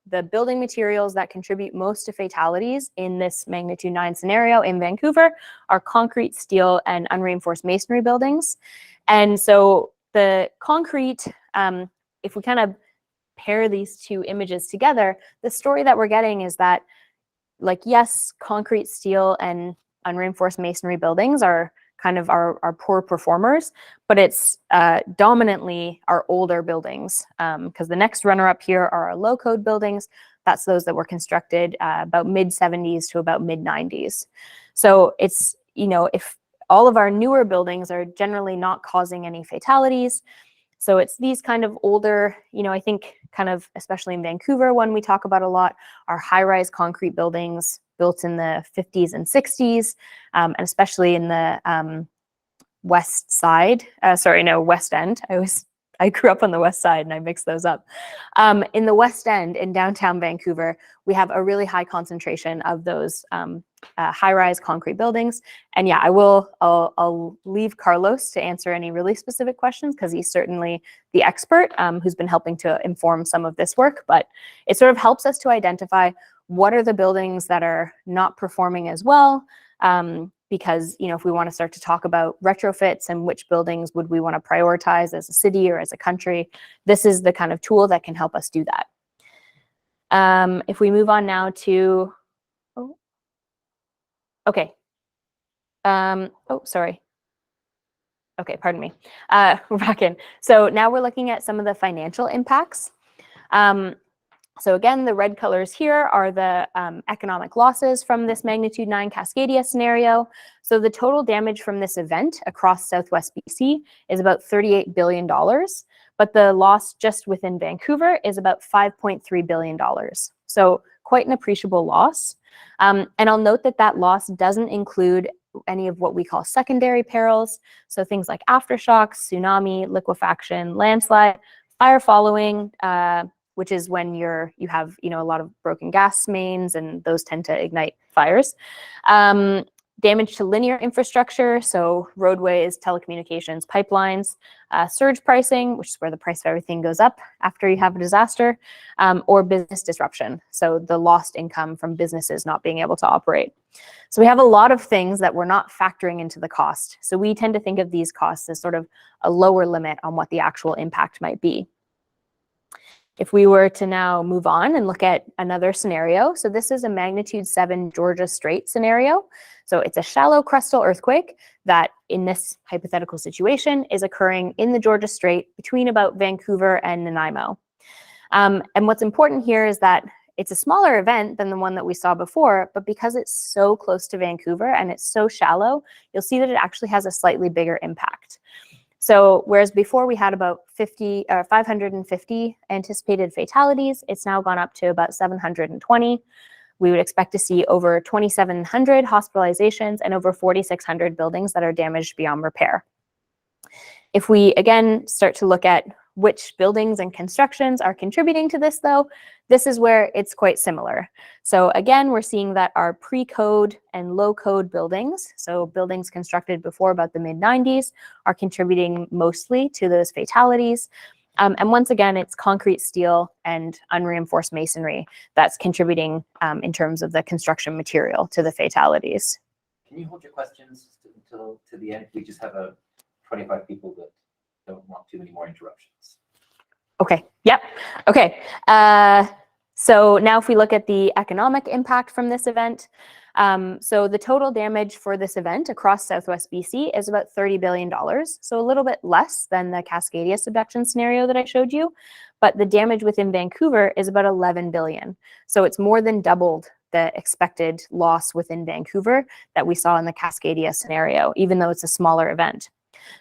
the building materials that contribute most to fatalities in this magnitude 9 scenario in Vancouver are concrete, steel, and unreinforced masonry buildings. And so the concrete, if we kind of pair these two images together, the story that we're getting is that, like, yes, concrete, steel, and unreinforced masonry buildings are kind of our poor performers, but it's dominantly our older buildings, because the next runner up here are our low code buildings. That's those that were constructed about mid 70s to about mid 90s. So it's, you know, if all of our newer buildings are generally not causing any fatalities. So it's these kind of older, you know, I think kind of, especially in Vancouver, one we talk about a lot, are high-rise concrete buildings, built in the 50s and 60s, and especially in the west side, west end. I grew up on the west side and I mix those up. In the West End in downtown Vancouver, we have a really high concentration of those high-rise concrete buildings. And yeah, I'll leave Carlos to answer any really specific questions because he's certainly the expert who's been helping to inform some of this work. But it sort of helps us to identify what are the buildings that are not performing as well. Because, if we want to start to talk about retrofits and which buildings would we want to prioritize as a city or as a country, this is the kind of tool that can help us do that. If we move on now to, sorry. Okay, pardon me. We're back in. So now we're looking at some of the financial impacts. So again, the red colors here are the economic losses from this magnitude 9 Cascadia scenario. So the total damage from this event across Southwest BC is about $38 billion, but the loss just within Vancouver is about $5.3 billion. So quite an appreciable loss. And I'll note that that loss doesn't include any of what we call secondary perils. So things like aftershocks, tsunami, liquefaction, landslide, fire following, which is when you have a lot of broken gas mains and those tend to ignite fires. Damage to linear infrastructure, so roadways, telecommunications, pipelines, surge pricing, which is where the price of everything goes up after you have a disaster, or business disruption, so the lost income from businesses not being able to operate. So we have a lot of things that we're not factoring into the cost. So we tend to think of these costs as sort of a lower limit on what the actual impact might be. If we were to now move on and look at another scenario, so this is a magnitude 7 Georgia Strait scenario. So it's a shallow crustal earthquake that in this hypothetical situation is occurring in the Georgia Strait between about Vancouver and Nanaimo. And what's important here is that it's a smaller event than the one that we saw before, but because it's so close to Vancouver and it's so shallow, you'll see that it actually has a slightly bigger impact. So whereas before we had about 550 anticipated fatalities, it's now gone up to about 720. We would expect to see over 2,700 hospitalizations and over 4,600 buildings that are damaged beyond repair. If we again start to look at which buildings and constructions are contributing to this though, this is where it's quite similar. So again, we're seeing that our pre-code and low-code buildings, so buildings constructed before about the mid-90s, are contributing mostly to those fatalities. And once again, it's concrete, steel, and unreinforced masonry that's contributing in terms of the construction material to the fatalities. Can you hold your questions until to the end? We just have 25 people that don't want too many more interruptions. Okay, yep, okay. So now if we look at the economic impact from this event, so the total damage for this event across Southwest BC is about $30 billion. So a little bit less than the Cascadia subduction scenario that I showed you, but the damage within Vancouver is about 11 billion. So it's more than doubled the expected loss within Vancouver that we saw in the Cascadia scenario, even though it's a smaller event.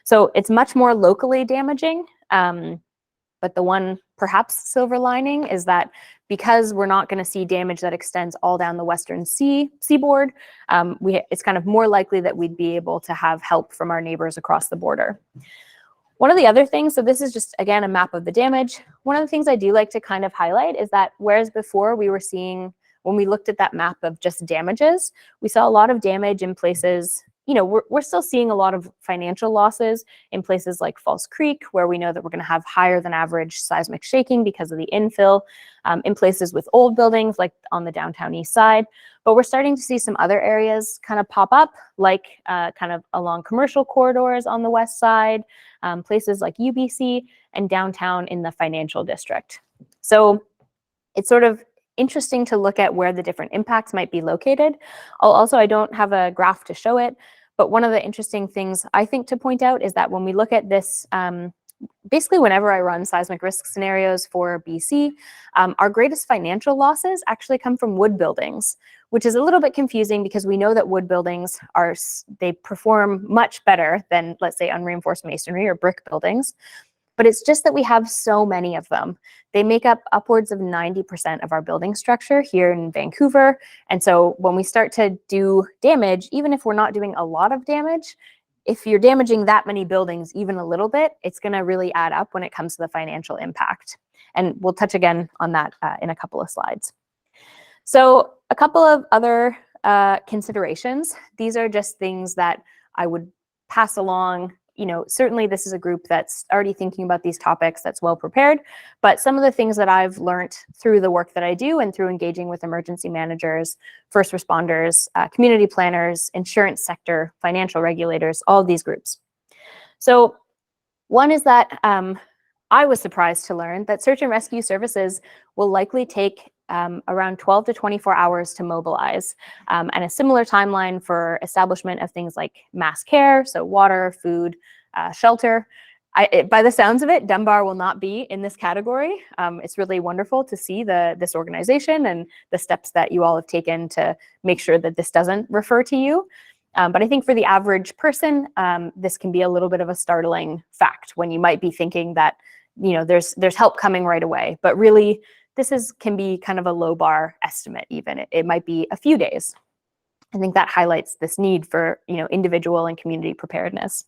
So it's much more locally damaging, but the one perhaps silver lining is that because we're not going to see damage that extends all down the western seaboard, it's kind of more likely that we'd be able to have help from our neighbors across the border. One of the other things, so this is just, again, a map of the damage. One of the things I do like to kind of highlight is that whereas before we were seeing, when we looked at that map of just damages, we saw a lot of damage in places, we're still seeing a lot of financial losses in places like False Creek, where we know that we're going to have higher than average seismic shaking because of the infill, in places with old buildings like on the downtown east side. But we're starting to see some other areas kind of pop up, like kind of along commercial corridors on the west side, places like UBC and downtown in the financial district. So it's sort of interesting to look at where the different impacts might be located. I don't have a graph to show it, but one of the interesting things I think to point out is that when we look at this, basically whenever I run seismic risk scenarios for BC, our greatest financial losses actually come from wood buildings, which is a little bit confusing because we know that wood buildings they perform much better than, let's say, unreinforced masonry or brick buildings. but it's just that we have so many of them. They make up upwards of 90% of our building structure here in Vancouver. And so when we start to do damage, even if we're not doing a lot of damage, if you're damaging that many buildings even a little bit, it's going to really add up when it comes to the financial impact. And we'll touch again on that in a couple of slides. So a couple of other considerations. These are just things that I would pass along. You know, certainly this is a group that's already thinking about these topics, that's well prepared, but some of the things that I've learned through the work that I do and through engaging with emergency managers, first responders, community planners, insurance sector, financial regulators, all of these groups. So one is that I was surprised to learn that search and rescue services will likely take around 12 to 24 hours to mobilize, and a similar timeline for establishment of things like mass care, so water, food, shelter. By the sounds of it, Dunbar will not be in this category. It's really wonderful to see this organization and the steps that you all have taken to make sure that this doesn't refer to you. But I think for the average person, this can be a little bit of a startling fact when you might be thinking that, you know, there's help coming right away, but really this can be kind of a low bar estimate even. It might be a few days. I think that highlights this need for, you know, individual and community preparedness.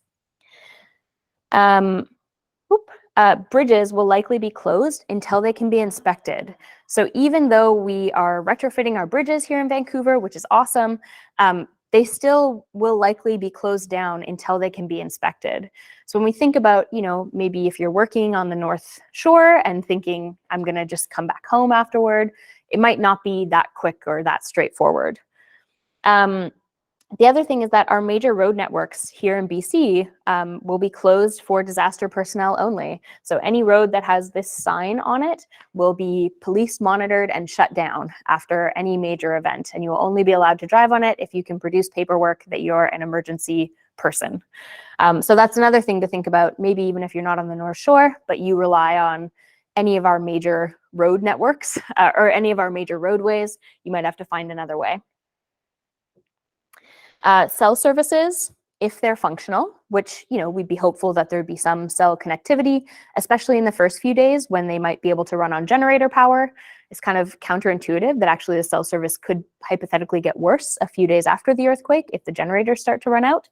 Bridges will likely be closed until they can be inspected. So even though we are retrofitting our bridges here in Vancouver, which is awesome, they still will likely be closed down until they can be inspected. So when we think about, you know, maybe if you're working on the North Shore and thinking, I'm going to just come back home afterward, it might not be that quick or that straightforward. The other thing is that our major road networks here in BC will be closed for disaster personnel only. So any road that has this sign on it will be police monitored and shut down after any major event. And you will only be allowed to drive on it if you can produce paperwork that you're an emergency person. So that's another thing to think about, maybe even if you're not on the North Shore, but you rely on any of our major road networks or any of our major roadways, you might have to find another way. Cell services, if they're functional, which, you know, we'd be hopeful that there'd be some cell connectivity, especially in the first few days when they might be able to run on generator power. It's kind of counterintuitive that actually the cell service could hypothetically get worse a few days after the earthquake if the generators start to run out.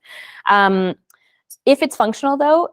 If it's functional though,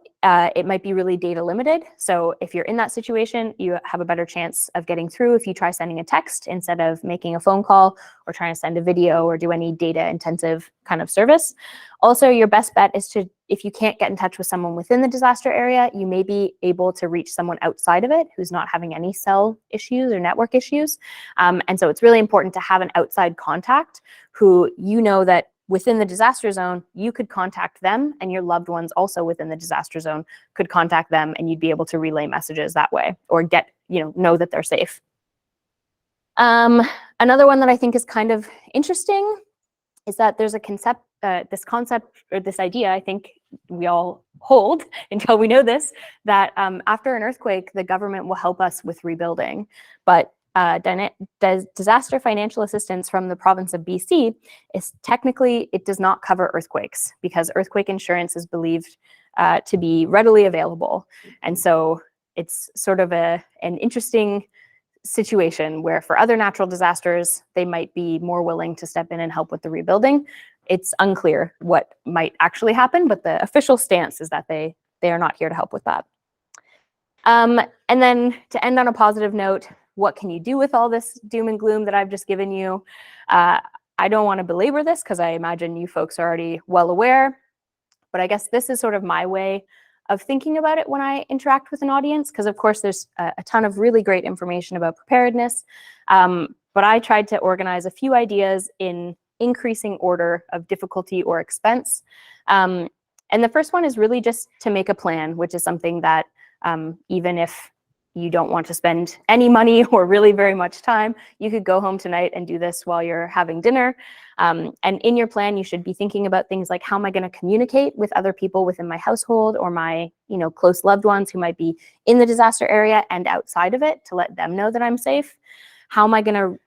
it might be really data limited. So if you're in that situation, you have a better chance of getting through if you try sending a text instead of making a phone call or trying to send a video or do any data intensive kind of service. Also, your best bet is to, if you can't get in touch with someone within the disaster area, you may be able to reach someone outside of it who's not having any cell issues or network issues. And so it's really important to have an outside contact who you know that within the disaster zone, you could contact them, and your loved ones also within the disaster zone could contact them, and you'd be able to relay messages that way or get, you know that they're safe. Another one that I think is kind of interesting is that there's a this concept or this idea, I think we all hold until we know this, that after an earthquake, the government will help us with rebuilding. But disaster financial assistance from the province of BC is technically, it does not cover earthquakes because earthquake insurance is believed to be readily available. And so it's sort of an interesting situation where for other natural disasters, they might be more willing to step in and help with the rebuilding. It's unclear what might actually happen, but the official stance is that they are not here to help with that. And then to end on a positive note, what can you do with all this doom and gloom that I've just given you? I don't want to belabor this because I imagine you folks are already well aware, but I guess this is sort of my way of thinking about it when I interact with an audience, because of course there's a ton of really great information about preparedness, but I tried to organize a few ideas in increasing order of difficulty or expense. And the first one is really just to make a plan, which is something that even if you don't want to spend any money or really very much time, you could go home tonight and do this while you're having dinner. And in your plan, you should be thinking about things like, how am I going to communicate with other people within my household or my, close loved ones who might be in the disaster area and outside of it to let them know that I'm safe? How am I going to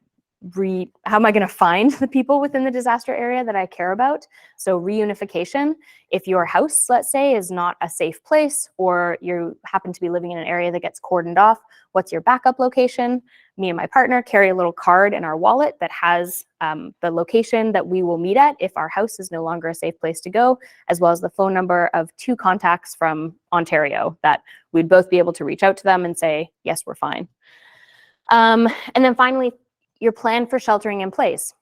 how am I going to find the people within the disaster area that I care about? So reunification, if your house, let's say, is not a safe place, or you happen to be living in an area that gets cordoned off, what's your backup location? Me and my partner carry a little card in our wallet that has the location that we will meet at if our house is no longer a safe place to go, as well as the phone number of 2 contacts from Ontario that we'd both be able to reach out to them and say, yes, we're fine. And then finally, your plan for sheltering in place.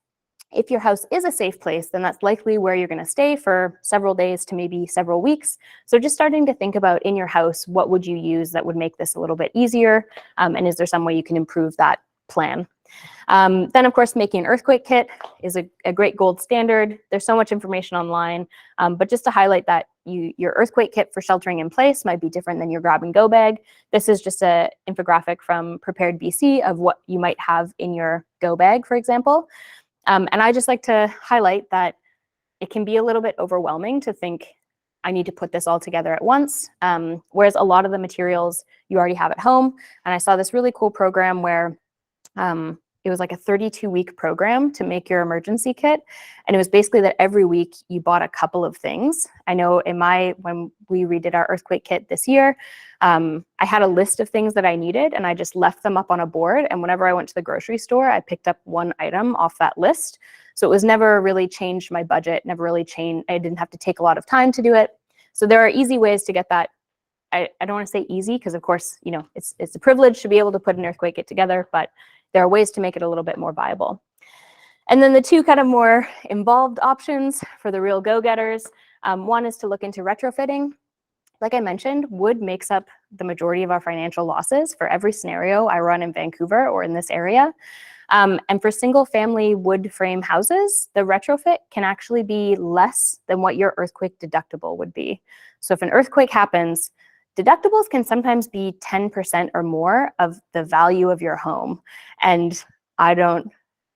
If your house is a safe place, then that's likely where you're going to stay for several days to maybe several weeks. So just starting to think about in your house, what would you use that would make this a little bit easier? And is there some way you can improve that plan? Then, of course, making an earthquake kit is a great gold standard. There's so much information online, but just to highlight that your earthquake kit for sheltering in place might be different than your grab-and-go bag. This is just an infographic from Prepared BC of what you might have in your go bag, for example. And I just like to highlight that it can be a little bit overwhelming to think, I need to put this all together at once, whereas a lot of the materials you already have at home. And I saw this really cool program where it was like a 32-week program to make your emergency kit. And it was basically that every week you bought a couple of things. I know when we redid our earthquake kit this year, I had a list of things that I needed and I just left them up on a board. And whenever I went to the grocery store, I picked up one item off that list. So it was never really changed my budget, never really changed. I didn't have to take a lot of time to do it. So there are easy ways to get that. I don't want to say easy because, of course, it's a privilege to be able to put an earthquake kit together, but there are ways to make it a little bit more viable. And then the 2 kind of more involved options for the real go-getters. One is to look into retrofitting. Like I mentioned, wood makes up the majority of our financial losses for every scenario I run in Vancouver or in this area. And for single-family wood frame houses, the retrofit can actually be less than what your earthquake deductible would be. So if an earthquake happens, deductibles can sometimes be 10% or more of the value of your home. And I don't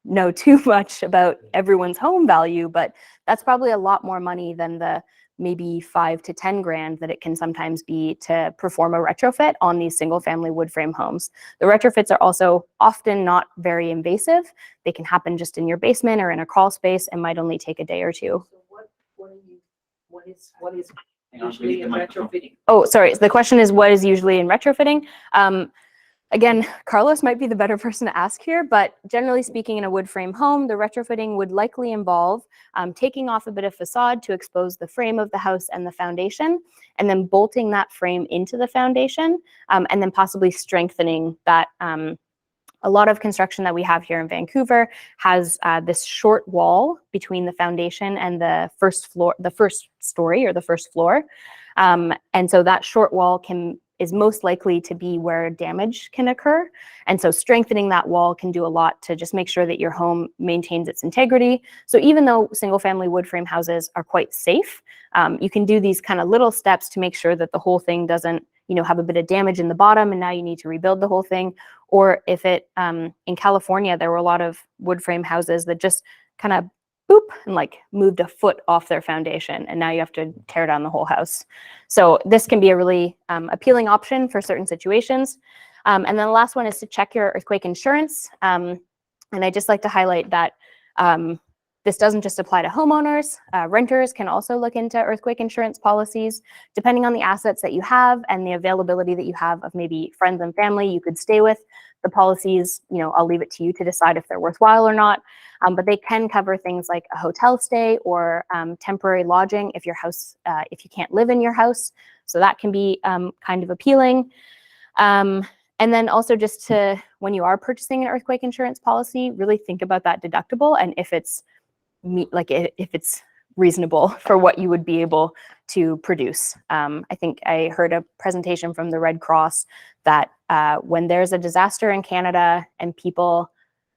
know too much about everyone's home value, but that's probably a lot more money than the maybe 5 to 10 grand that it can sometimes be to perform a retrofit on these single family wood frame homes. The retrofits are also often not very invasive. They can happen just in your basement or in a crawl space and might only take a day or 2. So what is usually in retrofitting? Oh, sorry. The question is, what is usually in retrofitting? Again, Carlos might be the better person to ask here, but generally speaking, in a wood frame home, the retrofitting would likely involve taking off a bit of facade to expose the frame of the house and the foundation, and then bolting that frame into the foundation, and then possibly strengthening that. A lot of construction that we have here in Vancouver has this short wall between the foundation and the first story or the first floor. And so that short wall is most likely to be where damage can occur. And so strengthening that wall can do a lot to just make sure that your home maintains its integrity. So even though single family wood frame houses are quite safe, you can do these kind of little steps to make sure that the whole thing doesn't have a bit of damage in the bottom and now you need to rebuild the whole thing. Or if in California, there were a lot of wood frame houses that just kind of boop and like moved a foot off their foundation and now you have to tear down the whole house. So this can be a really appealing option for certain situations. And then the last one is to check your earthquake insurance. And I just like to highlight that this doesn't just apply to homeowners. Renters can also look into earthquake insurance policies. Depending on the assets that you have and the availability that you have of maybe friends and family you could stay with, the policies, I'll leave it to you to decide if they're worthwhile or not. But they can cover things like a hotel stay or temporary lodging if if you can't live in your house. So that can be kind of appealing. And then also just to, when you are purchasing an earthquake insurance policy, really think about that deductible and if it's reasonable for what you would be able to produce. I think I heard a presentation from the Red Cross that when there's a disaster in Canada and people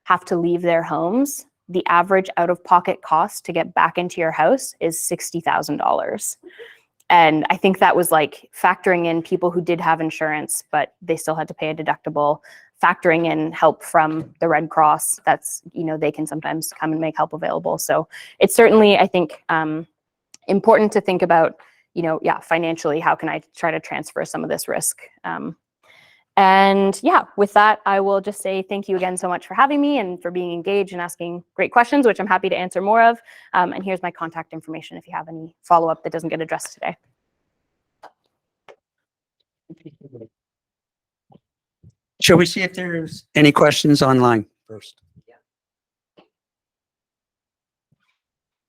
have to leave their homes, the average out-of-pocket cost to get back into your house is $60,000. And I think that was like factoring in people who did have insurance, but they still had to pay a deductible, factoring in help from the Red Cross. That's, they can sometimes come and make help available. So it's certainly, I think, important to think about, financially, how can I try to transfer some of this risk? And And yeah, with that, I will just say thank you again so much for having me and for being engaged and asking great questions, which I'm happy to answer more of. And here's my contact information if you have any follow-up that doesn't get addressed today. Shall we see if there's any questions online first?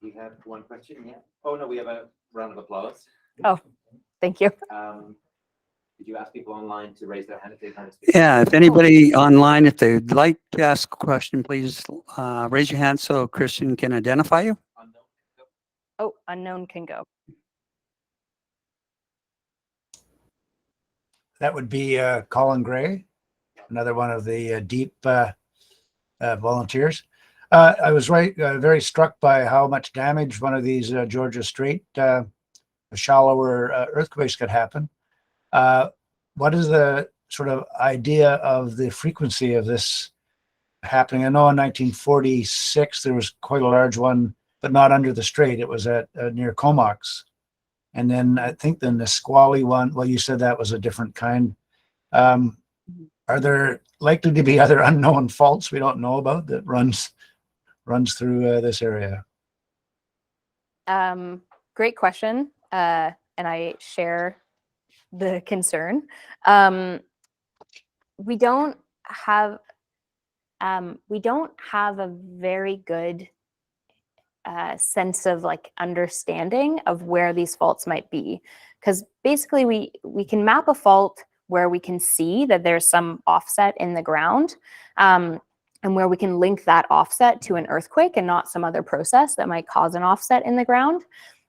We have one question, yeah. Oh, no, we have a round of applause. Oh, thank you. Did you ask people online to raise their hand if they want to speak? Yeah, if anybody online, if they'd like to ask a question, please raise your hand so Christian can identify you. Unknown? Oh, unknown can go. That would be Colin Gray, another one of the deep volunteers. I was very struck by how much damage one of these Georgia Strait shallower earthquakes could happen. What is the sort of idea of the frequency of this happening? I know in 1946 there was quite a large one, but not under the strait. It was at near Comox. And then I think the Nisqually one, well, you said that was a different kind. Are there likely to be other unknown faults we don't know about that runs through this area? Great question. And I share the concern. We don't have a very good sense of like understanding of where these faults might be, because basically we can map a fault where we can see that there's some offset in the ground, and where we can link that offset to an earthquake and not some other process that might cause an offset in the ground.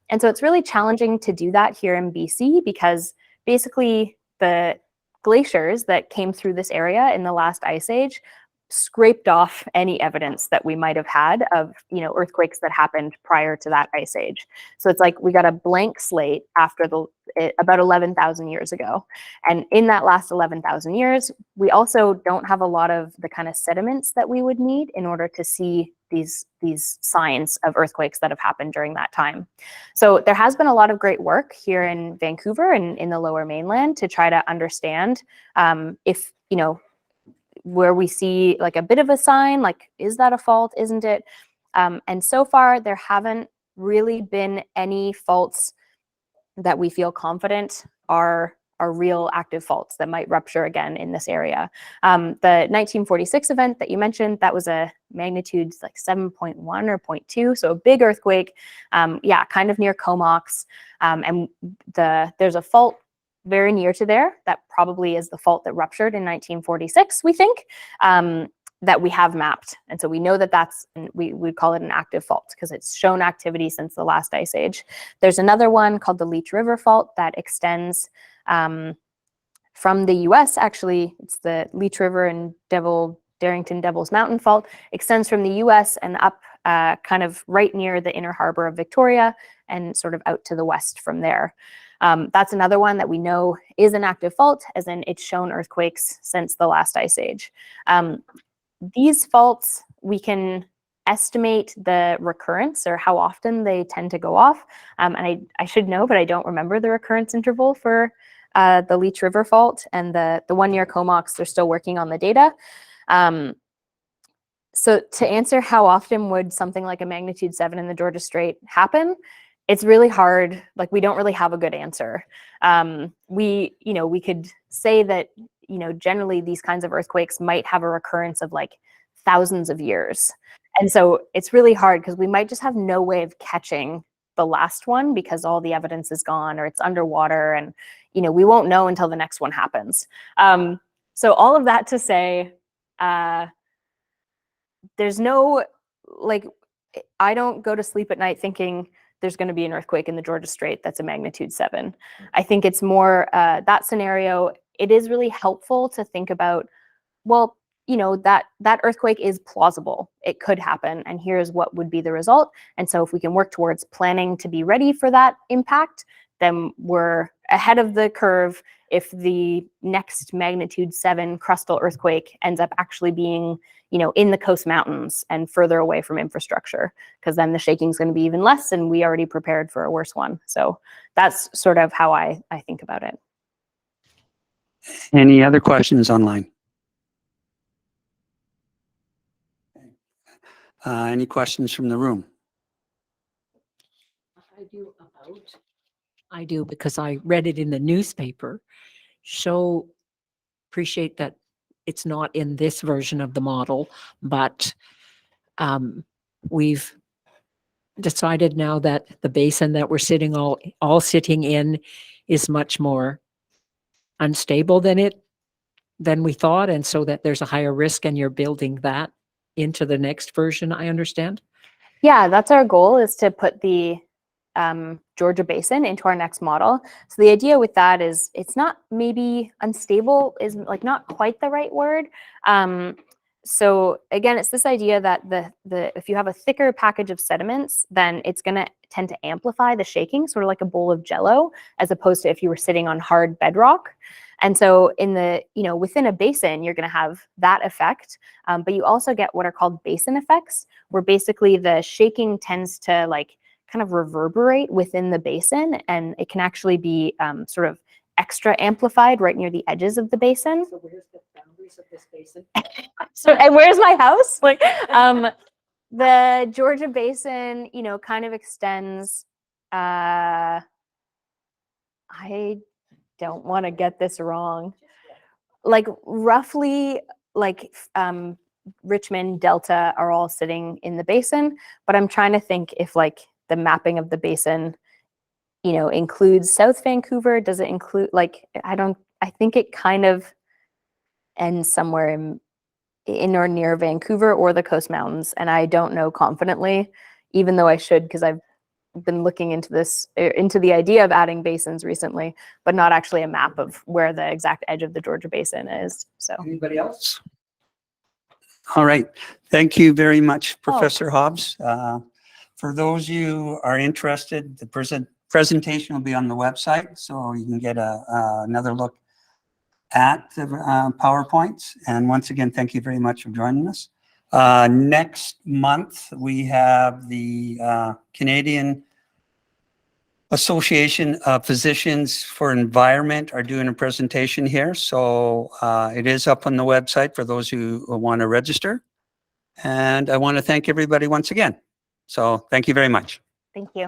And so it's really challenging to do that here in BC, because basically the glaciers that came through this area in the last ice age scraped off any evidence that we might have had of, earthquakes that happened prior to that ice age. So it's like we got a blank slate after about 11,000 years ago. And in that last 11,000 years, we also don't have a lot of the kind of sediments that we would need in order to see these signs of earthquakes that have happened during that time. So there has been a lot of great work here in Vancouver and in the Lower Mainland to try to understand if, where we see like a bit of a sign, like, is that a fault? Isn't it? And so far, there haven't really been any faults that we feel confident are real active faults that might rupture again in this area. The 1946 event that you mentioned, that was a magnitude like 7.1 or 0.2, so a big earthquake, kind of near Comox. And there's a fault very near to there that probably is the fault that ruptured in 1946, we think, that we have mapped. And so we know that we call it an active fault because it's shown activity since the last ice age. There's another one called the Leech River Fault that extends from the US, actually. It's the Leech River and Darrington Devil's Mountain Fault, extends from the US and up kind of right near the inner harbor of Victoria and sort of out to the west from there. That's another one that we know is an active fault, as in it's shown earthquakes since the last ice age. These faults, we can estimate the recurrence or how often they tend to go off. And I should know, but I don't remember the recurrence interval for the Leech River Fault and the one near Comox. They're still working on the data. So to answer how often would something like a magnitude 7 in the Georgia Strait happen, it's really hard. Like, we don't really have a good answer. We could say that, generally these kinds of earthquakes might have a recurrence of like thousands of years. And so it's really hard because we might just have no way of catching the last one because all the evidence is gone or it's underwater, and, we won't know until the next one happens. So all of that to say, there's no, like, I don't go to sleep at night thinking there's going to be an earthquake in the Georgia Strait that's a magnitude 7. I think it's more that scenario. It is really helpful to think about, well, that earthquake is plausible. It could happen, and here's what would be the result. And so if we can work towards planning to be ready for that impact, then we're ahead of the curve if the next magnitude 7 crustal earthquake ends up actually being, in the Coast Mountains and further away from infrastructure, because then the shaking is going to be even less, and we already prepared for a worse one. So that's sort of how I think about it. Any other questions online? Any questions from the room? I do because I read it in the newspaper. So appreciate that it's not in this version of the model, but we've decided now that the basin that we're sitting all sitting in is much more unstable than we thought, and so that there's a higher risk, and you're building that into the next version, I understand. Yeah, that's our goal, is to put the Georgia Basin into our next model. So the idea with that is, it's not, maybe unstable is like not quite the right word. So again, it's this idea that if you have a thicker package of sediments, then it's going to tend to amplify the shaking, sort of like a bowl of jello, as opposed to if you were sitting on hard bedrock. And so in the, within a basin, you're going to have that effect. But you also get what are called basin effects, where basically the shaking tends to like kind of reverberate within the basin, and it can actually be sort of extra amplified right near the edges of the basin. So where's the boundaries of this basin? So, and where's my house? Like, the Georgia Basin, kind of extends. I don't want to get this wrong. Like roughly, like Richmond, Delta are all sitting in the basin, but I'm trying to think if like the mapping of the basin, includes South Vancouver. Does it include, like, I think it kind of ends somewhere in or near Vancouver or the Coast Mountains. And I don't know confidently, even though I should, because I've been looking into the idea of adding basins recently, but not actually a map of where the exact edge of the Georgia Basin is. So Anybody else? All right. Thank you very much, Professor Hobbs. For those of you who are interested, the presentation will be on the website, so you can get another look at the PowerPoints. And once again, thank you very much for joining us. Next month, we have the Canadian Association of Physicians for Environment are doing a presentation here. So it is up on the website for those who want to register. And I want to thank everybody once again. So thank you very much. thank you.